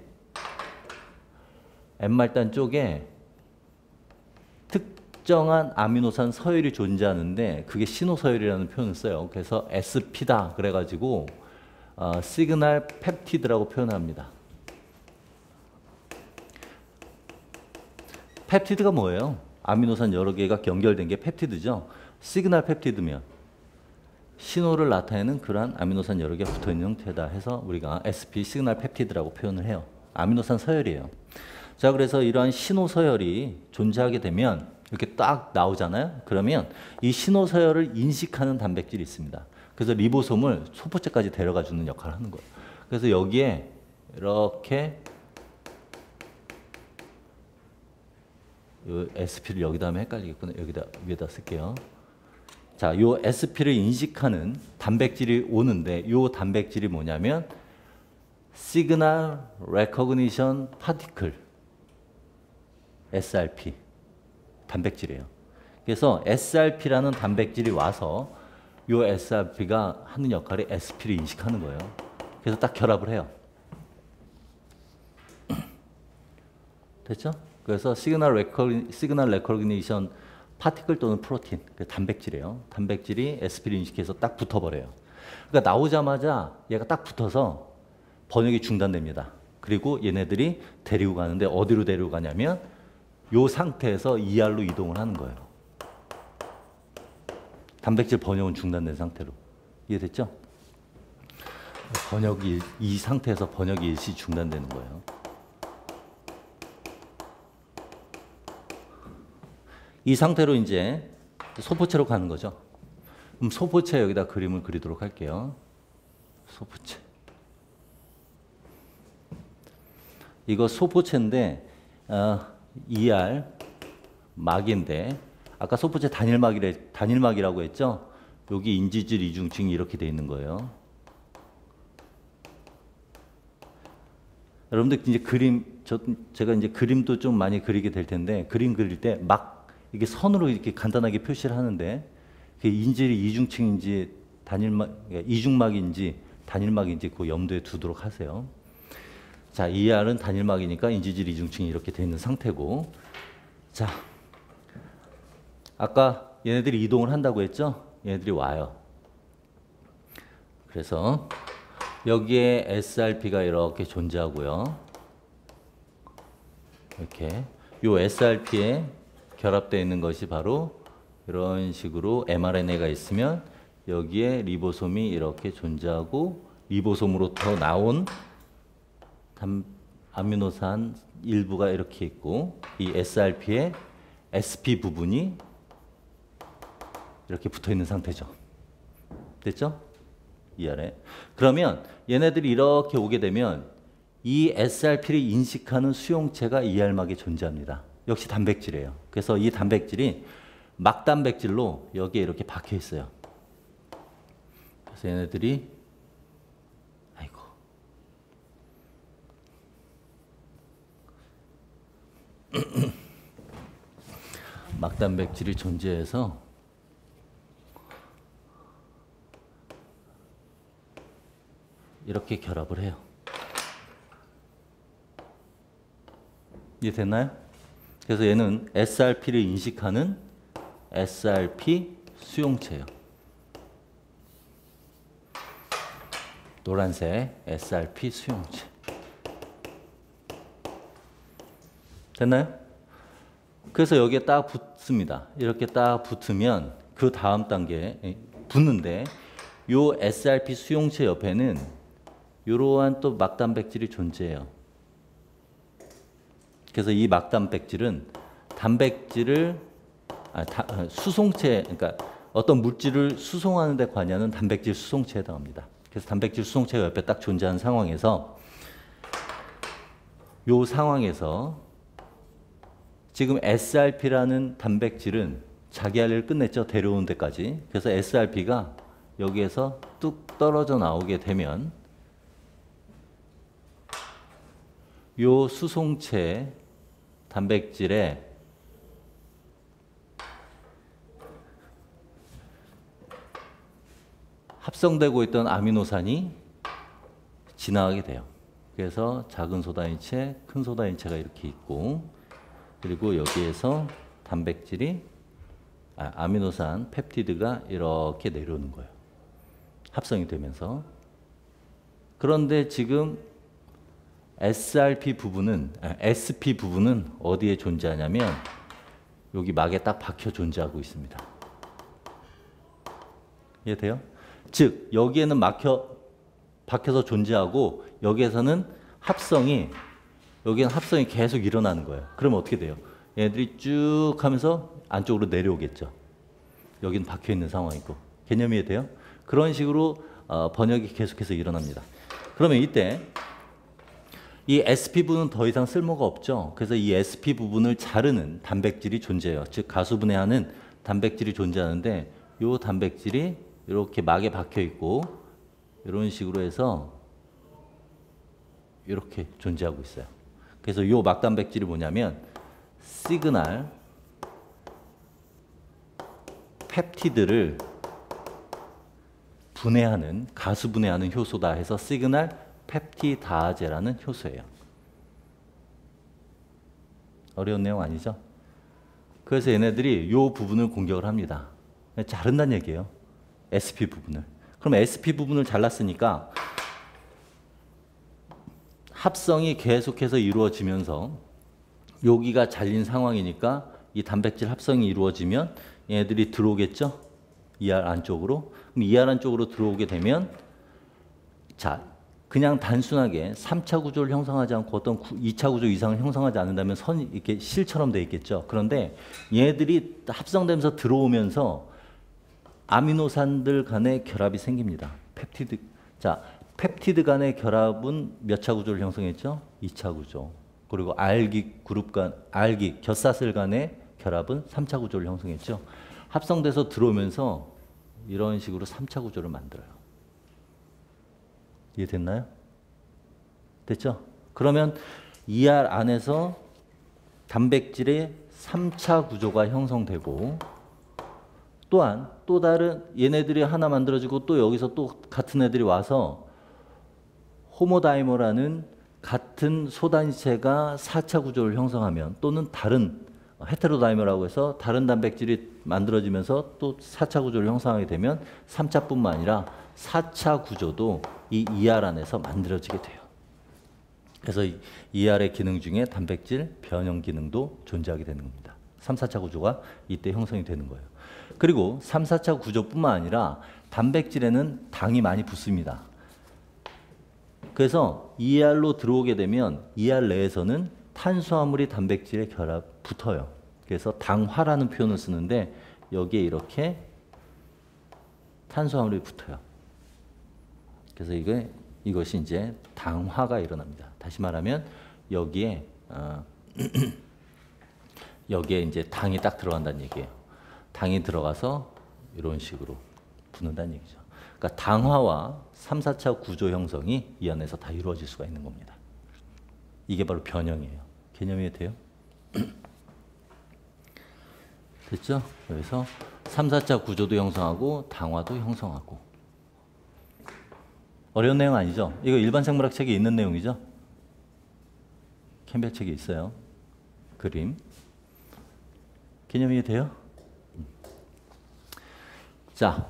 A: 특정한 아미노산 서열이 존재하는데 그게 신호 서열이라는 표현을 써요. 그래서 SP다 그래가지고 시그널 펩티드라고 표현합니다. 펩티드가 뭐예요? 아미노산 여러 개가 연결된 게 펩티드죠. 시그널 펩티드면 신호를 나타내는 그러한 아미노산 여러 개가 붙어있는 형태다 해서 우리가 SP 시그널 펩티드라고 표현을 해요. 아미노산 서열이에요. 자, 그래서 이러한 신호 서열이 존재하게 되면 이렇게 딱 나오잖아요. 그러면 이 신호 서열을 인식하는 단백질이 있습니다. 그래서 리보솜을 소포체까지 데려가 주는 역할을 하는 거예요. 그래서 여기에 이렇게 요 SP를 여기다 하면 헷갈리겠구나. 여기다 위에다 쓸게요. 자, 요 SP를 인식하는 단백질이 오는데 요 단백질이 뭐냐면 Signal Recognition Particle SRP 단백질이에요. 그래서 SRP라는 단백질이 와서 요 SRP가 하는 역할이 SP를 인식하는 거예요. 그래서 딱 결합을 해요. 됐죠? 그래서 시그널 레코그니션 파티클 또는 프로틴, 단백질이에요. 단백질이 SP를 인식해서 딱 붙어버려요. 그러니까 나오자마자 얘가 딱 붙어서 번역이 중단됩니다. 그리고 얘네들이 데리고 가는데 어디로 데리고 가냐면 이 상태에서 ER로 이동을 하는 거예요. 단백질 번역은 중단된 상태로. 이해됐죠? 이 상태에서 번역이 일시 중단되는 거예요. 이 상태로 이제 소포체로 가는 거죠. 그럼 소포체 여기다 그림을 그리도록 할게요. 소포체. 이거 소포체인데 ER 막인데 아까 소포체 단일막이라고 했죠? 여기 인지질 이중층이 이렇게 돼 있는 거예요. 여러분들 이제 제가 이제 그림도 좀 많이 그리게 될 텐데 그림 그릴 때 막 이게 선으로 이렇게 간단하게 표시를 하는데 그 인질이 이중층인지 이중막인지 단일막인지 그 염두에 두도록 하세요. 자, ER은 단일막이니까 인지질 이중층이 이렇게 돼 있는 상태고, 자, 아까 얘네들이 이동을 한다고 했죠? 얘네들이 와요. 그래서 여기에 SRP가 이렇게 존재하고요. 이렇게 요 SRP에 결합되어 있는 것이 바로 이런 식으로 mRNA가 있으면 여기에 리보솜이 이렇게 존재하고 리보솜으로부터 나온 아미노산 일부가 이렇게 있고 이 SRP의 SP 부분이 이렇게 붙어 있는 상태죠. 됐죠? ER에. 그러면 얘네들이 이렇게 오게 되면 이 SRP를 인식하는 수용체가 ER막에 존재합니다. 역시 단백질이에요. 그래서 이 단백질이 막단백질로 여기에 이렇게 박혀 있어요. 그래서 얘네들이 아이고 막단백질이 존재해서 이렇게 결합을 해요. 이해됐나요? 그래서 얘는 SRP를 인식하는 SRP 수용체예요. 노란색 SRP 수용체. 됐나요? 그래서 여기에 딱 붙습니다. 이렇게 딱 붙으면 그 다음 단계에 붙는데 요 SRP 수용체 옆에는 이러한 또 막단백질이 존재해요. 그래서 이 막단백질은 단백질을 수송체, 그러니까 어떤 물질을 수송하는 데 관여하는 단백질 수송체에 해당합니다. 그래서 단백질 수송체가 옆에 딱 존재하는 상황에서 요 상황에서 지금 SRP라는 단백질은 자기 할 일을 끝냈죠. 데려오는 데까지. 그래서 SRP가 여기에서 뚝 떨어져 나오게 되면 요 수송체 단백질에 합성되고 있던 아미노산이 지나가게 돼요. 그래서 작은 소다인체, 큰 소다인체가 이렇게 있고, 그리고 여기에서 단백질이 아미노산 펩티드가 이렇게 내려오는 거예요. 합성이 되면서. 그런데 지금 SRP 부분은 SP 부분은 어디에 존재하냐면 여기 막에 딱 박혀 존재하고 있습니다. 이해돼요? 즉 여기에는 박혀서 존재하고 여기에서는 여기는 합성이 계속 일어나는 거예요. 그러면 어떻게 돼요? 얘들이 쭉 하면서 안쪽으로 내려오겠죠. 여기는 박혀 있는 상황이고. 개념이 이해돼요? 그런 식으로 번역이 계속해서 일어납니다. 그러면 이때 이 SP 부분은 더 이상 쓸모가 없죠. 그래서 이 SP 부분을 자르는 단백질이 존재해요. 즉 가수분해하는 단백질이 존재하는데 이 단백질이 이렇게 막에 박혀 있고 이런 식으로 해서 이렇게 존재하고 있어요. 그래서 이 막단백질이 뭐냐면 시그널 펩티드를 분해하는 가수 분해하는 효소다 해서 시그널 펩티다제라는 효소예요. 어려운 내용 아니죠? 그래서 얘네들이 이 부분을 공격을 합니다. 자른다는 얘기예요. SP 부분을. 그럼 SP 부분을 잘랐으니까 합성이 계속해서 이루어지면서 여기가 잘린 상황이니까 이 단백질 합성이 이루어지면 얘네들이 들어오겠죠? ER 안쪽으로. 그럼 ER 안쪽으로 들어오게 되면 자, 그냥 단순하게 3차 구조를 형성하지 않고 어떤 2차 구조 이상을 형성하지 않는다면 선이 이렇게 실처럼 돼 있겠죠. 그런데 얘들이 합성되면서 들어오면서 아미노산들 간의 결합이 생깁니다. 펩티드. 자, 펩티드 간의 결합은 몇 차 구조를 형성했죠? 2차 구조. 그리고 알기 겹사슬 간의 결합은 3차 구조를 형성했죠. 합성돼서 들어오면서 이런 식으로 3차 구조를 만들어요. 이해됐나요? 됐죠? 그러면 ER 안에서 단백질의 3차 구조가 형성되고 또한 또 다른 얘네들이 하나 만들어지고 또 여기서 또 같은 애들이 와서 호모다이머라는 같은 소단체가 4차 구조를 형성하면 또는 다른 헤테로다이머라고 해서 다른 단백질이 만들어지면서 또 4차 구조를 형성하게 되면 3차뿐만 아니라 4차 구조도 이 ER 안에서 만들어지게 돼요. 그래서 이 ER의 기능 중에 단백질 변형 기능도 존재하게 되는 겁니다. 3, 4차 구조가 이때 형성이 되는 거예요. 그리고 3, 4차 구조뿐만 아니라 단백질에는 당이 많이 붙습니다. 그래서 ER로 들어오게 되면 ER 내에서는 탄수화물이 단백질에 붙어요. 그래서 당화라는 표현을 쓰는데 여기에 이렇게 탄수화물이 붙어요. 그래서 이것이 이제 당화가 일어납니다. 다시 말하면 여기에 여기에 이제 당이 딱 들어간다는 얘기예요. 당이 들어가서 이런 식으로 붙는다는 얘기죠. 그러니까 당화와 3, 4차 구조 형성이 이 안에서 다 이루어질 수가 있는 겁니다. 이게 바로 변형이에요. 개념이 돼요? 됐죠? 그래서 3, 4차 구조도 형성하고 당화도 형성하고. 어려운 내용 아니죠? 이거 일반 생물학 책에 있는 내용이죠? 캠벨 책에 있어요. 그림. 개념이 돼요? 자,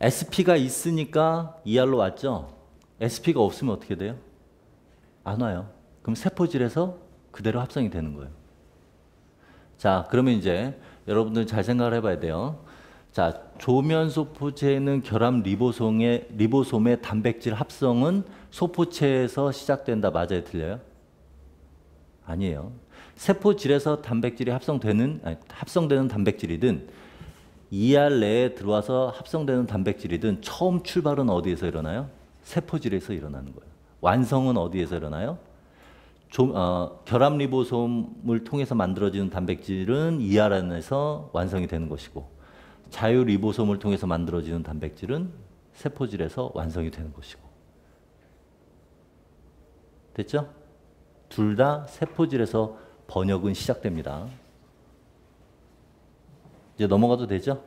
A: SP가 있으니까 ER로 왔죠? SP가 없으면 어떻게 돼요? 안 와요. 그럼 세포질에서 그대로 합성이 되는 거예요. 자, 그러면 이제 여러분들 잘 생각을 해봐야 돼요. 자, 조면소포체에는 결합 리보솜의 단백질 합성은 소포체에서 시작된다. 맞아요? 틀려요? 아니에요. 세포질에서 단백질이 합성되는 단백질이든 ER 내에 들어와서 합성되는 단백질이든 처음 출발은 어디에서 일어나요? 세포질에서 일어나는 거예요. 완성은 어디에서 일어나요? 결합 리보솜을 통해서 만들어지는 단백질은 ER 안에서 완성이 되는 것이고 자유 리보솜을 통해서 만들어지는 단백질은 세포질에서 완성이 되는 것이고. 됐죠? 둘 다 세포질에서 번역은 시작됩니다. 이제 넘어가도 되죠?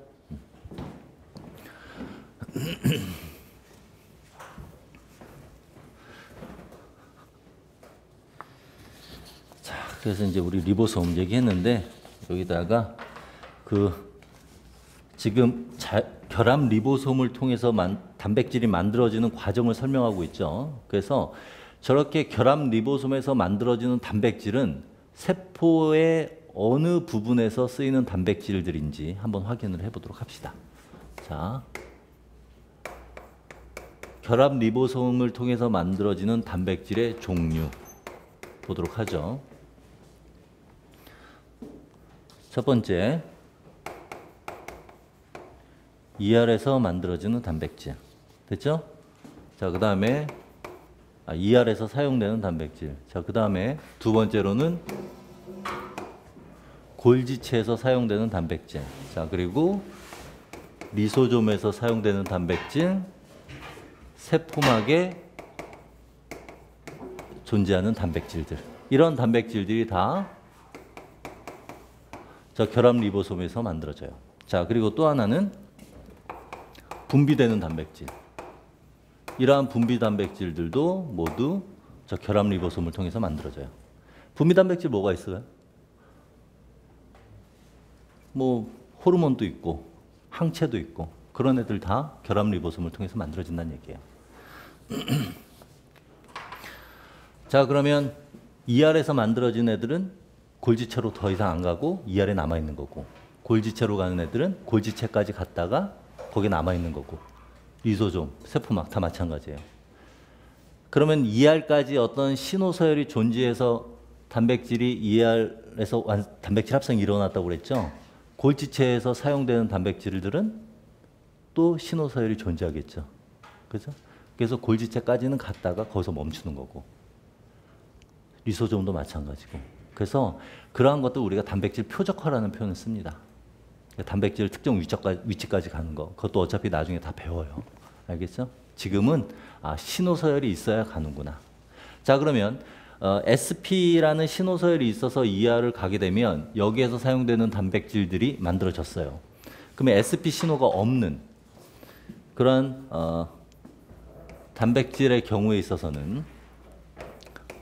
A: 자, 그래서 이제 우리 리보솜 얘기했는데 여기다가 지금 결합 리보솜을 통해서 단백질이 만들어지는 과정을 설명하고 있죠. 그래서 저렇게 결합 리보솜에서 만들어지는 단백질은 세포의 어느 부분에서 쓰이는 단백질들인지 한번 확인을 해보도록 합시다. 자, 결합 리보솜을 통해서 만들어지는 단백질의 종류 보도록 하죠. 첫 번째, ER에서 만들어지는 단백질. 됐죠? 자, 그 다음에 ER에서 사용되는 단백질. 자, 그 다음에 두 번째로는 골지체에서 사용되는 단백질. 자, 그리고 리소좀에서 사용되는 단백질, 세포막에 존재하는 단백질들. 이런 단백질들이 다 결합 리보솜에서 만들어져요. 자, 그리고 또 하나는 분비되는 단백질. 이러한 분비 단백질들도 모두 결합 리보솜을 통해서 만들어져요. 분비 단백질 뭐가 있어요? 뭐 호르몬도 있고 항체도 있고 그런 애들 다 결합 리보솜을 통해서 만들어진다는 얘기예요. 자, 그러면 ER에서 만들어진 애들은 골지체로 더 이상 안 가고 ER에 남아 있는 거고, 골지체로 가는 애들은 골지체까지 갔다가 거기에 남아 있는 거고, 리소좀, 세포막 다 마찬가지예요. 그러면 ER까지 어떤 신호서열이 존재해서 단백질이 ER에서 단백질 합성이 일어났다고 그랬죠? 골지체에서 사용되는 단백질들은 또 신호서열이 존재하겠죠. 그죠? 그래서 골지체까지는 갔다가 거기서 멈추는 거고, 리소좀도 마찬가지고. 그래서 그러한 것들 우리가 단백질 표적화라는 표현을 씁니다. 단백질 특정 위치까지 가는 거, 그것도 어차피 나중에 다 배워요. 알겠죠? 지금은 신호서열이 있어야 가는구나. 자, 그러면 SP라는 신호서열이 있어서 ER을 가게 되면 여기에서 사용되는 단백질들이 만들어졌어요. 그러면 SP 신호가 없는 그런 단백질의 경우에 있어서는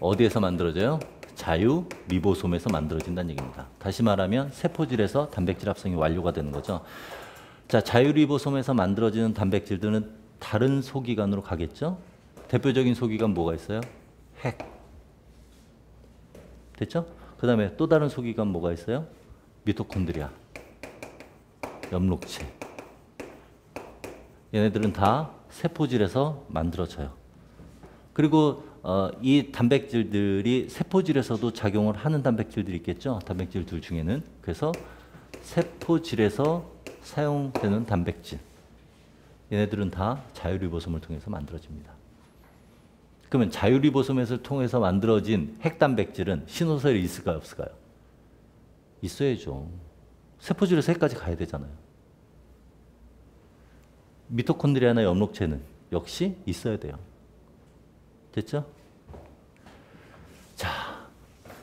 A: 어디에서 만들어져요? 자유 리보솜에서 만들어진다는 얘기입니다. 다시 말하면 세포질에서 단백질 합성이 완료가 되는 거죠. 자, 자유 리보솜에서 만들어지는 단백질들은 다른 소기관으로 가겠죠? 대표적인 소기관 뭐가 있어요? 핵. 됐죠? 그 다음에 또 다른 소기관 뭐가 있어요? 미토콘드리아, 엽록체. 얘네들은 다 세포질에서 만들어져요. 그리고 이 단백질들이 세포질에서도 작용을 하는 단백질들이 있겠죠? 단백질들 중에는. 그래서 세포질에서 사용되는 단백질. 얘네들은 다 자유리보솜을 통해서 만들어집니다. 그러면 자유리보솜을 통해서 만들어진 핵단백질은 신호소열이 있을까요, 없을까요? 있어야죠. 세포질에서 핵까지 가야 되잖아요. 미토콘드리아나 엽록체는 역시 있어야 돼요. 됐죠? 자,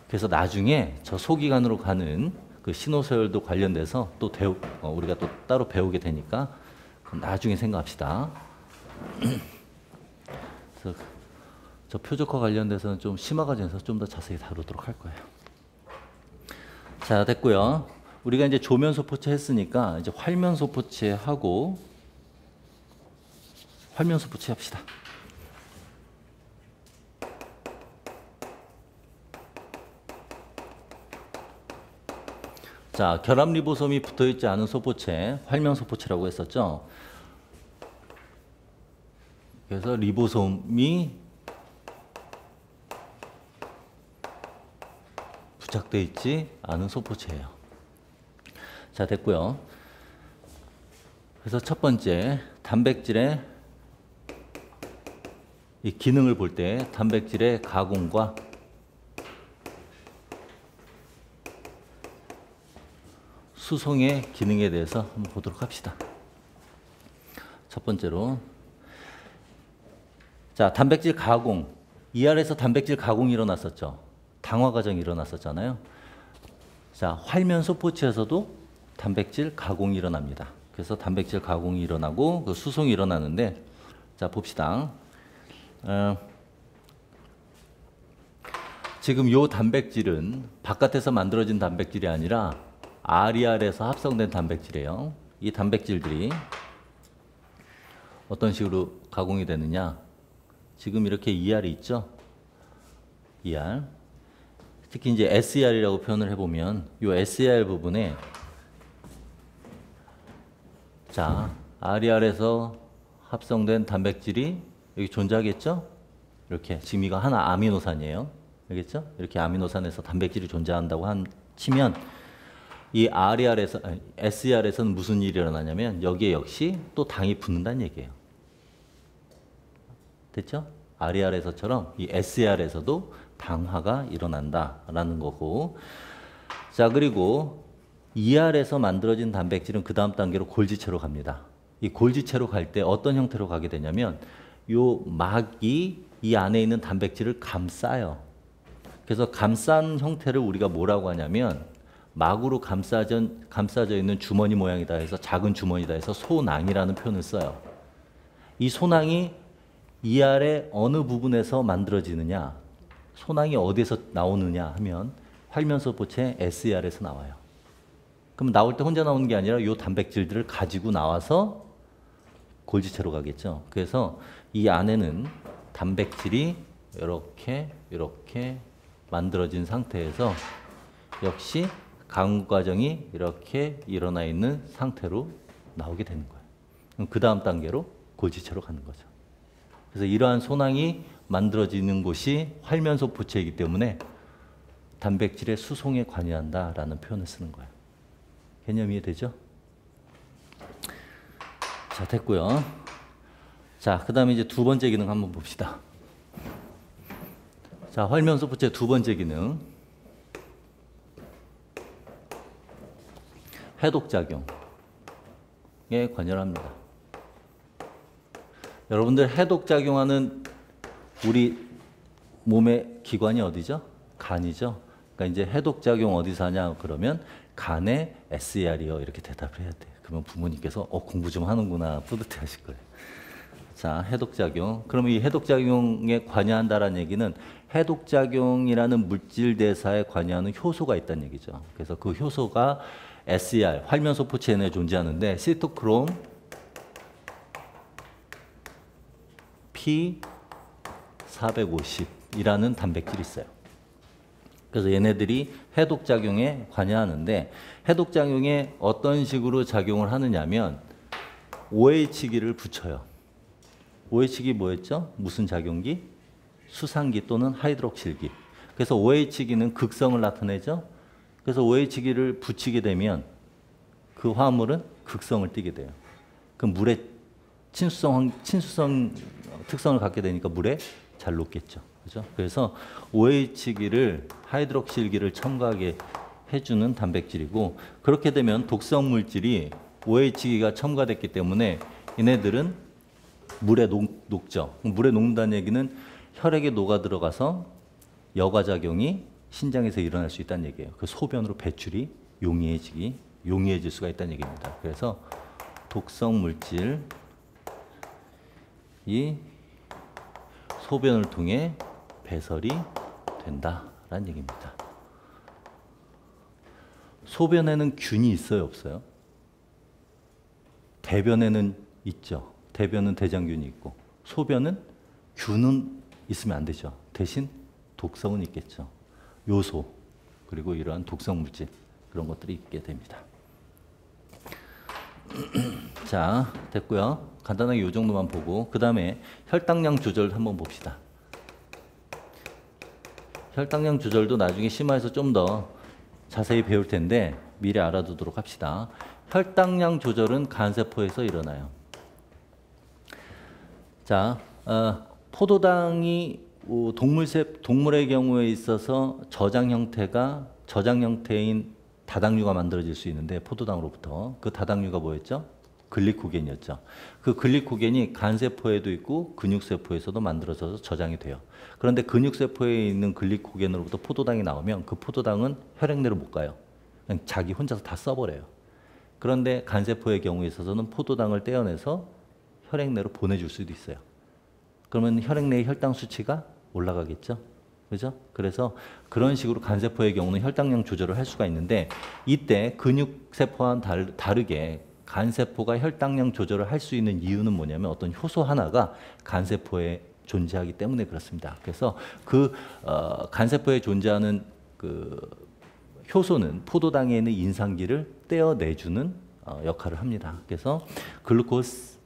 A: 그래서 나중에 저 소기관으로 가는 그 신호서열도 관련돼서 또 우리가 또 따로 배우게 되니까 그럼 나중에 생각합시다. 그래서 저 표적화 관련돼서는 좀 심화가 돼서 좀 더 자세히 다루도록 할 거예요. 자, 됐고요. 우리가 이제 조면소포체 했으니까 이제 활면소포체 하고 활면소포체 합시다. 자, 결합리보솜이 붙어있지 않은 소포체, 활면소포체라고 했었죠. 그래서 리보솜이 부착되어 있지 않은 소포체예요. 자, 됐고요. 그래서 첫 번째, 단백질의 이 기능을 볼 때 단백질의 가공과 수송의 기능에 대해서 한번 보도록 합시다. 첫 번째로, 자, 단백질 가공. ER에서 단백질 가공이 일어났었죠. 당화 과정이 일어났었잖아요. 자, 활면소포체에서도 단백질 가공이 일어납니다. 그래서 단백질 가공이 일어나고 그 수송이 일어나는데, 자, 봅시다. 지금 요 단백질은 바깥에서 만들어진 단백질이 아니라 RER에서 합성된 단백질이에요. 이 단백질들이 어떤 식으로 가공이 되느냐? 지금 이렇게 ER이 있죠? ER. 특히 이제 SER이라고 표현을 해보면 이 SER 부분에 자, RER에서 합성된 단백질이 여기 존재하겠죠? 이렇게 지금 이거 하나 아미노산이에요. 알겠죠? 이렇게 아미노산에서 단백질이 존재한다고 치면 이 SER에서는 무슨 일이 일어나냐면 여기에 역시 또 당이 붙는다는 얘기예요. 됐죠? RER에서처럼 이 SER에서도 당화가 일어난다라는 거고, 자, 그리고 ER에서 만들어진 단백질은 그 다음 단계로 골지체로 갑니다. 이 골지체로 갈 때 어떤 형태로 가게 되냐면 요 막이 이 안에 있는 단백질을 감싸요. 그래서 감싼 형태를 우리가 뭐라고 하냐면 막으로 감싸져 있는 주머니 모양이다 해서 작은 주머니다 해서 소낭이라는 표현을 써요. 이 소낭이 ER의 어느 부분에서 만들어지느냐, 소낭이 어디에서 나오느냐 하면 활면소포체 SER에서 나와요. 그럼 나올 때 혼자 나오는 게 아니라 이 단백질들을 가지고 나와서 골지체로 가겠죠. 그래서 이 안에는 단백질이 이렇게 만들어진 상태에서 역시 가공 과정이 이렇게 일어나 있는 상태로 나오게 되는 거예요. 그럼 그 다음 단계로 골지체로 가는 거죠. 그래서 이러한 소낭이 만들어지는 곳이 활면소포체이기 때문에 단백질의 수송에 관여한다라는 표현을 쓰는 거예요. 개념 이해되죠? 자, 됐고요. 자, 그 다음에 이제 두 번째 기능 한번 봅시다. 자, 활면소포체 두 번째 기능. 해독작용에 관여를 합니다. 여러분들 해독작용하는 우리 몸의 기관이 어디죠? 간이죠. 그러니까 이제 해독작용 어디서 하냐 그러면 간에 SER이요 이렇게 대답을 해야 돼. 그러면 부모님께서 공부 좀 하는구나 뿌듯해 하실 거예요. 자, 해독작용. 그러면 이 해독작용에 관여한다라는 얘기는 해독작용이라는 물질 대사에 관여하는 효소가 있다는 얘기죠. 그래서 그 효소가 SER, 활면소포체 내에 존재하는데 시토크롬 P450이라는 단백질이 있어요. 그래서 얘네들이 해독작용에 관여하는데 해독작용에 어떤 식으로 작용을 하느냐면 OH기를 붙여요. OH기 뭐였죠? 무슨 작용기? 수산기 또는 하이드록실기. 그래서 OH기는 극성을 나타내죠. 그래서 OH기를 붙이게 되면 그 화합물은 극성을 띠게 돼요. 그럼 물에 친수성 특성을 갖게 되니까 물에 잘 녹겠죠. 그죠? 그래서 OH기를 하이드록실기를 첨가하게 해주는 단백질이고, 그렇게 되면 독성 물질이 OH기가 첨가됐기 때문에 얘네들은 물에 녹죠. 물에 녹는다는 얘기는 혈액에 녹아 들어가서 여과작용이 신장에서 일어날 수 있다는 얘기예요. 그 소변으로 배출이 용이해질 수가 있다는 얘기입니다. 그래서 독성 물질이 소변을 통해 배설이 된다라는 얘기입니다. 소변에는 균이 있어요, 없어요? 대변에는 있죠. 대변은 대장균이 있고, 소변은 균은 있으면 안 되죠. 대신 독성은 있겠죠. 요소, 그리고 이러한 독성 물질, 그런 것들이 있게 됩니다. 자, 됐고요. 간단하게 이 정도만 보고, 그 다음에 혈당량 조절 한번 봅시다. 혈당량 조절도 나중에 심화해서 좀 더 자세히 배울 텐데 미리 알아두도록 합시다. 혈당량 조절은 간세포에서 일어나요. 자, 포도당이 동물의 경우에 있어서 저장 형태인 다당류가 만들어질 수 있는데, 포도당으로부터 그 다당류가 뭐였죠? 글리코겐이었죠. 그 글리코겐이 간세포에도 있고 근육세포에서도 만들어져서 저장이 돼요. 그런데 근육세포에 있는 글리코겐으로부터 포도당이 나오면 그 포도당은 혈액 내로 못 가요. 그냥 자기 혼자서 다 써버려요. 그런데 간세포의 경우에 있어서는 포도당을 떼어내서 혈액 내로 보내줄 수도 있어요. 그러면 혈액 내의 혈당 수치가 올라가겠죠. 그죠? 그래서 그런 식으로 간세포의 경우는 혈당량 조절을 할 수가 있는데, 이때 근육세포와는 다르게 간세포가 혈당량 조절을 할 수 있는 이유는 뭐냐면, 어떤 효소 하나가 간세포에 존재하기 때문에 그렇습니다. 그래서 그 간세포에 존재하는 그 효소는 포도당에 있는 인산기를 떼어내주는 역할을 합니다. 그래서 글루코스,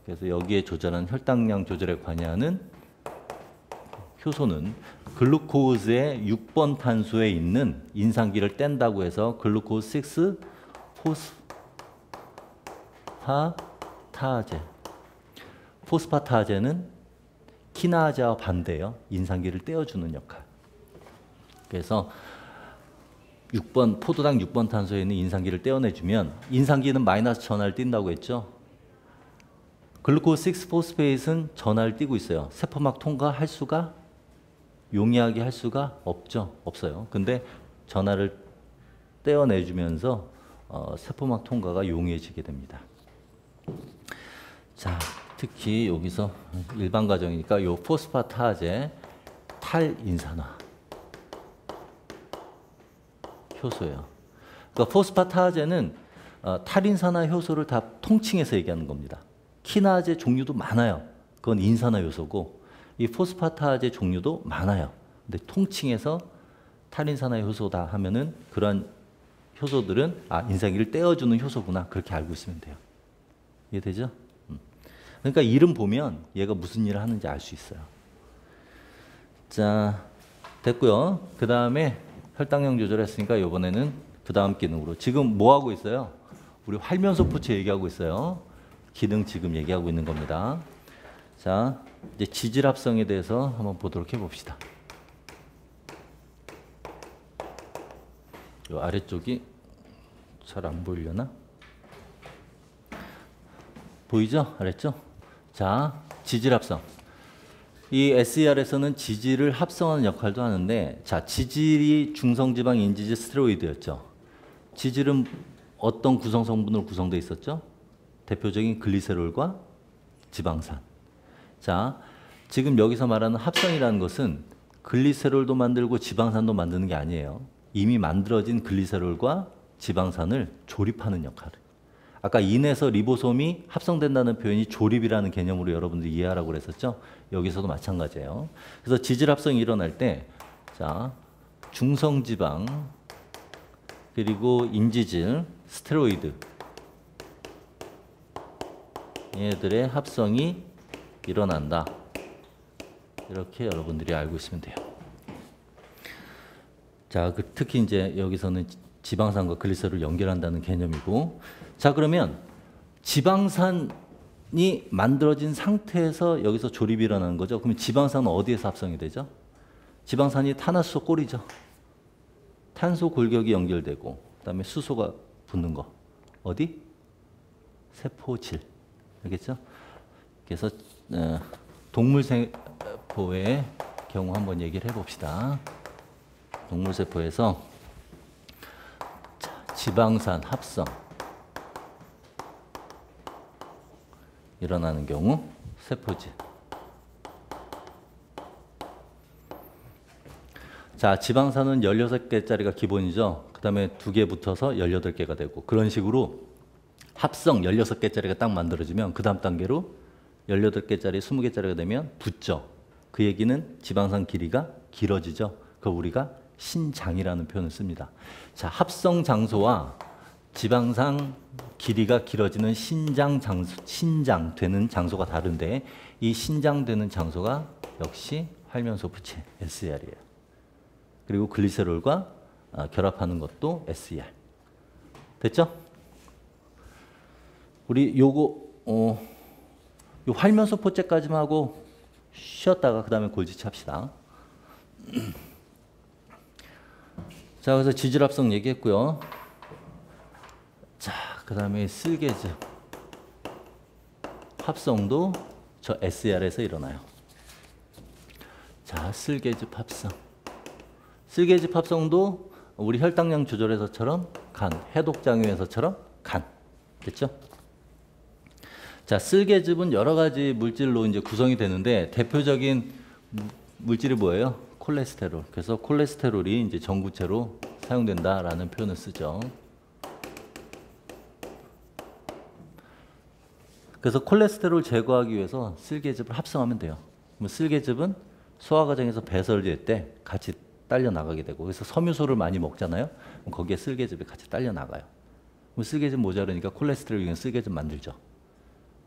A: 그래서 여기에 조절하는 혈당량 조절에 관여하는 효소는 글루코즈의 6번 탄소에 있는 인산기를 뗀다고 해서 글루코스 6 포스파타제. 포스파타제는 키나자와 반대예요. 인산기를 떼어주는 역할. 그래서 6번 포도당 6번 탄소에 있는 인산기를 떼어내주면, 인산기는 마이너스 전하를 띈다고 했죠. 글루코스 6 포스페이트는 전하를 띄고 있어요. 세포막 통과할 수가, 용이하게 할 수가 없어요. 근데 전하를 떼어내주면서 세포막 통과가 용이해지게 됩니다. 자, 특히 여기서 일반 과정이니까 요 포스파타제 탈인산화 효소예요. 그러니까 포스파타제는 탈인산화 효소를 다 통칭해서 얘기하는 겁니다. 키나제 종류도 많아요. 그건 인산화 요소고, 이 포스파타제 종류도 많아요. 근데 통칭해서 탈인산화 효소다 하면은 그런 효소들은 인산기를 떼어주는 효소구나, 그렇게 알고 있으면 돼요. 이해되죠? 그러니까 이름 보면 얘가 무슨 일을 하는지 알 수 있어요. 자, 됐고요. 그 다음에 혈당량 조절했으니까 이번에는 그 다음 기능으로, 지금 뭐 하고 있어요? 우리 활면소포체 얘기하고 있어요. 기능 지금 얘기하고 있는 겁니다. 자, 이제 지질합성에 대해서 한번 보도록 해봅시다. 이 아래쪽이 잘 안 보이려나? 보이죠? 아래쪽? 자, 지질합성. 이 SER에서는 지질을 합성하는 역할도 하는데, 자, 지질이 중성지방 인지질 스테로이드였죠. 지질은 어떤 구성 성분으로 구성되어 있었죠? 대표적인 글리세롤과 지방산. 자, 지금 여기서 말하는 합성이라는 것은 글리세롤도 만들고 지방산도 만드는 게 아니에요. 이미 만들어진 글리세롤과 지방산을 조립하는 역할을. 아까 인에서 리보솜이 합성된다는 표현이 조립이라는 개념으로 여러분들 이해하라고 그랬었죠? 여기서도 마찬가지예요. 그래서 지질 합성이 일어날 때, 자, 중성지방 그리고 인지질, 스테로이드, 얘들의 합성이 일어난다. 이렇게 여러분들이 알고 있으면 돼요. 자, 특히 이제 여기서는 지방산과 글리세롤을 연결한다는 개념이고, 자, 그러면 지방산 만들어진 상태에서 여기서 조립이 일어나는 거죠. 그러면 지방산은 어디에서 합성이 되죠? 지방산이 탄화수소 꼴이죠. 탄소 골격이 연결되고 그다음에 수소가 붙는 거. 어디? 세포질. 알겠죠? 그래서 동물세포의 경우 한번 얘기를 해봅시다. 동물세포에서 지방산 합성 일어나는 경우 세포질. 자, 지방산은 16개짜리가 기본이죠. 그 다음에 2개 붙어서 18개가 되고 그런 식으로 합성 16개짜리가 딱 만들어지면 그 다음 단계로 18개짜리, 20개짜리가 되면 붙죠. 그 얘기는 지방산 길이가 길어지죠. 그걸 우리가 신장이라는 표현을 씁니다. 자, 합성 장소와 지방산 길이가 길어지는 신장되는 장소가 다른데 이 신장되는 장소가 역시 활면소부체 SER이에요. 그리고 글리세롤과 결합하는 것도 SER. 됐죠? 우리 요거 요 활면소포체까지만 하고 쉬었다가 그 다음에 골지치 합시다. 자, 그래서 지질합성 얘기했고요. 자, 그 다음에 쓸개즙 합성도 저 SER에서 일어나요. 자, 쓸개즙 합성. 쓸개즙 합성도 우리 혈당량 조절에서처럼 간, 해독장애에서처럼 간. 됐죠? 자, 쓸개즙은 여러 가지 물질로 이제 구성이 되는데 대표적인 물질이 뭐예요? 콜레스테롤. 그래서 콜레스테롤이 이제 전구체로 사용된다라는 표현을 쓰죠. 그래서 콜레스테롤 제거하기 위해서 쓸개즙을 합성하면 돼요. 그럼 쓸개즙은 소화 과정에서 배설될 때 같이 딸려 나가게 되고 그래서 섬유소를 많이 먹잖아요. 그럼 거기에 쓸개즙이 같이 딸려 나가요. 그럼 쓸개즙 모자르니까 콜레스테롤 이용 쓸개즙 만들죠.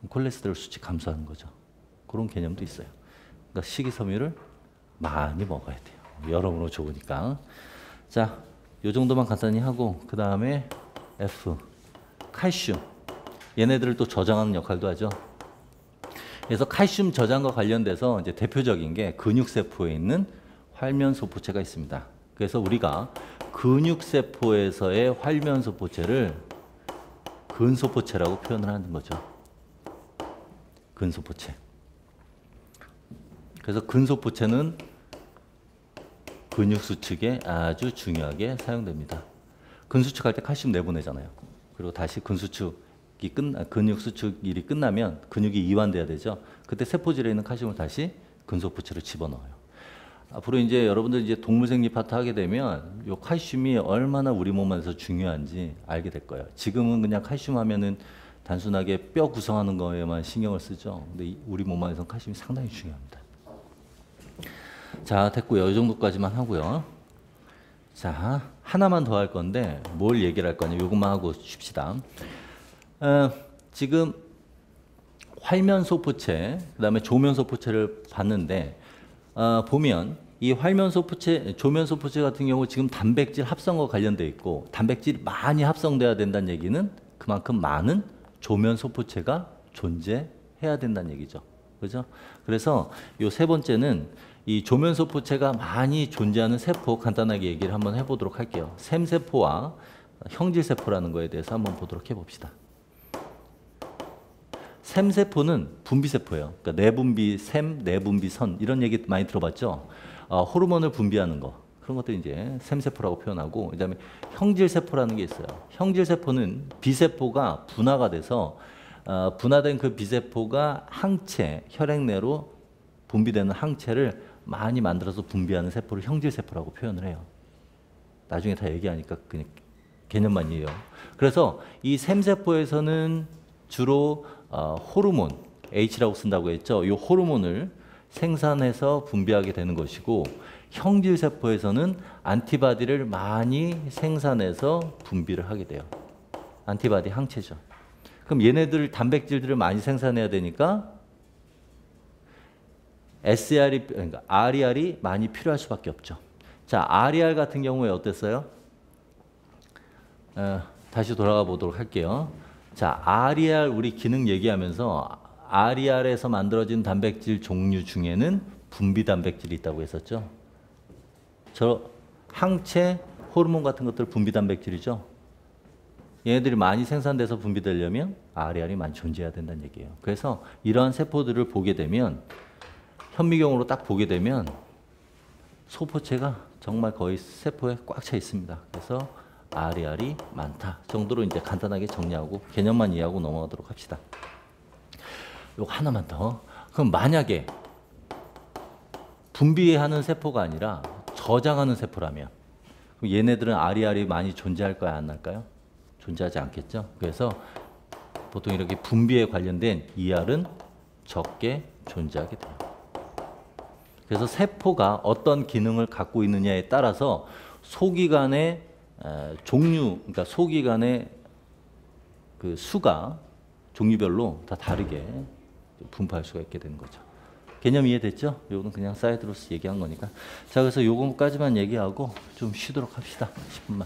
A: 콜레스테롤 수치 감소하는 거죠. 그런 개념도 있어요. 그러니까 식이섬유를 많이 먹어야 돼요. 여러모로 좋으니까. 자, 요 정도만 간단히 하고 그 다음에 F, 칼슘. 얘네들을 또 저장하는 역할도 하죠. 그래서 칼슘 저장과 관련돼서 이제 대표적인 게 근육세포에 있는 활면소포체가 있습니다. 그래서 우리가 근육세포에서의 활면소포체를 근소포체라고 표현을 하는 거죠. 근소포체. 그래서 근소포체는 근육 수축에 아주 중요하게 사용됩니다. 근수축할 때 칼슘 내보내잖아요. 그리고 다시 근육 수축일이 끝나면 근육이 이완돼야 되죠. 그때 세포질에 있는 칼슘을 다시 근소포체로 집어넣어요. 앞으로 이제 여러분들 이제 동물생리 파트 하게 되면 요 칼슘이 얼마나 우리 몸 안에서 중요한지 알게 될 거예요. 지금은 그냥 칼슘 하면은 단순하게 뼈 구성하는 거에만 신경을 쓰죠. 근데 우리 몸 안에서는 칼슘이 상당히 중요합니다. 자, 됐고요. 이 정도까지만 하고요. 자, 하나만 더 할 건데 뭘 얘기를 할 거냐. 이것만 하고 쉽시다. 지금 활면소포체, 그 다음에 조면소포체를 봤는데 보면 이 활면소포체, 조면소포체 같은 경우 지금 단백질 합성과 관련돼 있고 단백질이 많이 합성돼야 된다는 얘기는 그만큼 많은 조면소포체가 존재해야 된다는 얘기죠. 그죠? 그래서 이 세 번째는 이 조면소포체가 많이 존재하는 세포 간단하게 얘기를 한번 해보도록 할게요. 샘세포와 형질세포라는 거에 대해서 한번 보도록 해봅시다. 샘세포는 분비세포예요. 그러니까 내분비 샘, 내분비 선 이런 얘기 많이 들어봤죠. 호르몬을 분비하는 거 그런 것들 이제 샘세포라고 표현하고 그다음에 형질세포라는 게 있어요. 형질세포는 비세포가 분화가 돼서 분화된 그 비세포가 항체 혈액 내로 분비되는 항체를 많이 만들어서 분비하는 세포를 형질세포라고 표현을 해요. 나중에 다 얘기하니까 그냥 개념만 이해요. 그래서 이 샘세포에서는 주로 호르몬 H라고 쓴다고 했죠. 이 호르몬을 생산해서 분비하게 되는 것이고 형질세포에서는 안티바디를 많이 생산해서 분비를 하게 돼요. 안티바디 항체죠. 그럼 얘네들 단백질들을 많이 생산해야 되니까 SER이 그러니까 RER이 많이 필요할 수밖에 없죠. 자, RER 같은 경우에 어땠어요? 다시 돌아가 보도록 할게요. 자, RER 우리 기능 얘기하면서 RER에서 만들어진 단백질 종류 중에는 분비 단백질이 있다고 했었죠. 저 항체, 호르몬 같은 것들 분비 단백질이죠. 얘네들이 많이 생산돼서 분비되려면 RER이 많이 존재해야 된다는 얘기예요. 그래서 이러한 세포들을 보게 되면 현미경으로 딱 보게 되면 소포체가 정말 거의 세포에 꽉 차 있습니다. 그래서 RER이 많다 정도로 이제 간단하게 정리하고 개념만 이해하고 넘어가도록 합시다. 요거 하나만 더. 그럼 만약에 분비하는 세포가 아니라 저장하는 세포라면 그럼 얘네들은 RER이 많이 존재할까요? 안 할까요? 존재하지 않겠죠. 그래서 보통 이렇게 분비에 관련된 ER은 적게 존재하게 돼요. 그래서 세포가 어떤 기능을 갖고 있느냐에 따라서 소기관의 종류, 그러니까 소기관의 그 수가 종류별로 다 다르게 분포할 수가 있게 되는 거죠. 개념 이해됐죠? 요거는 그냥 사이드로서 얘기한 거니까. 자, 그래서 요거까지만 얘기하고 좀 쉬도록 합시다. 10분만.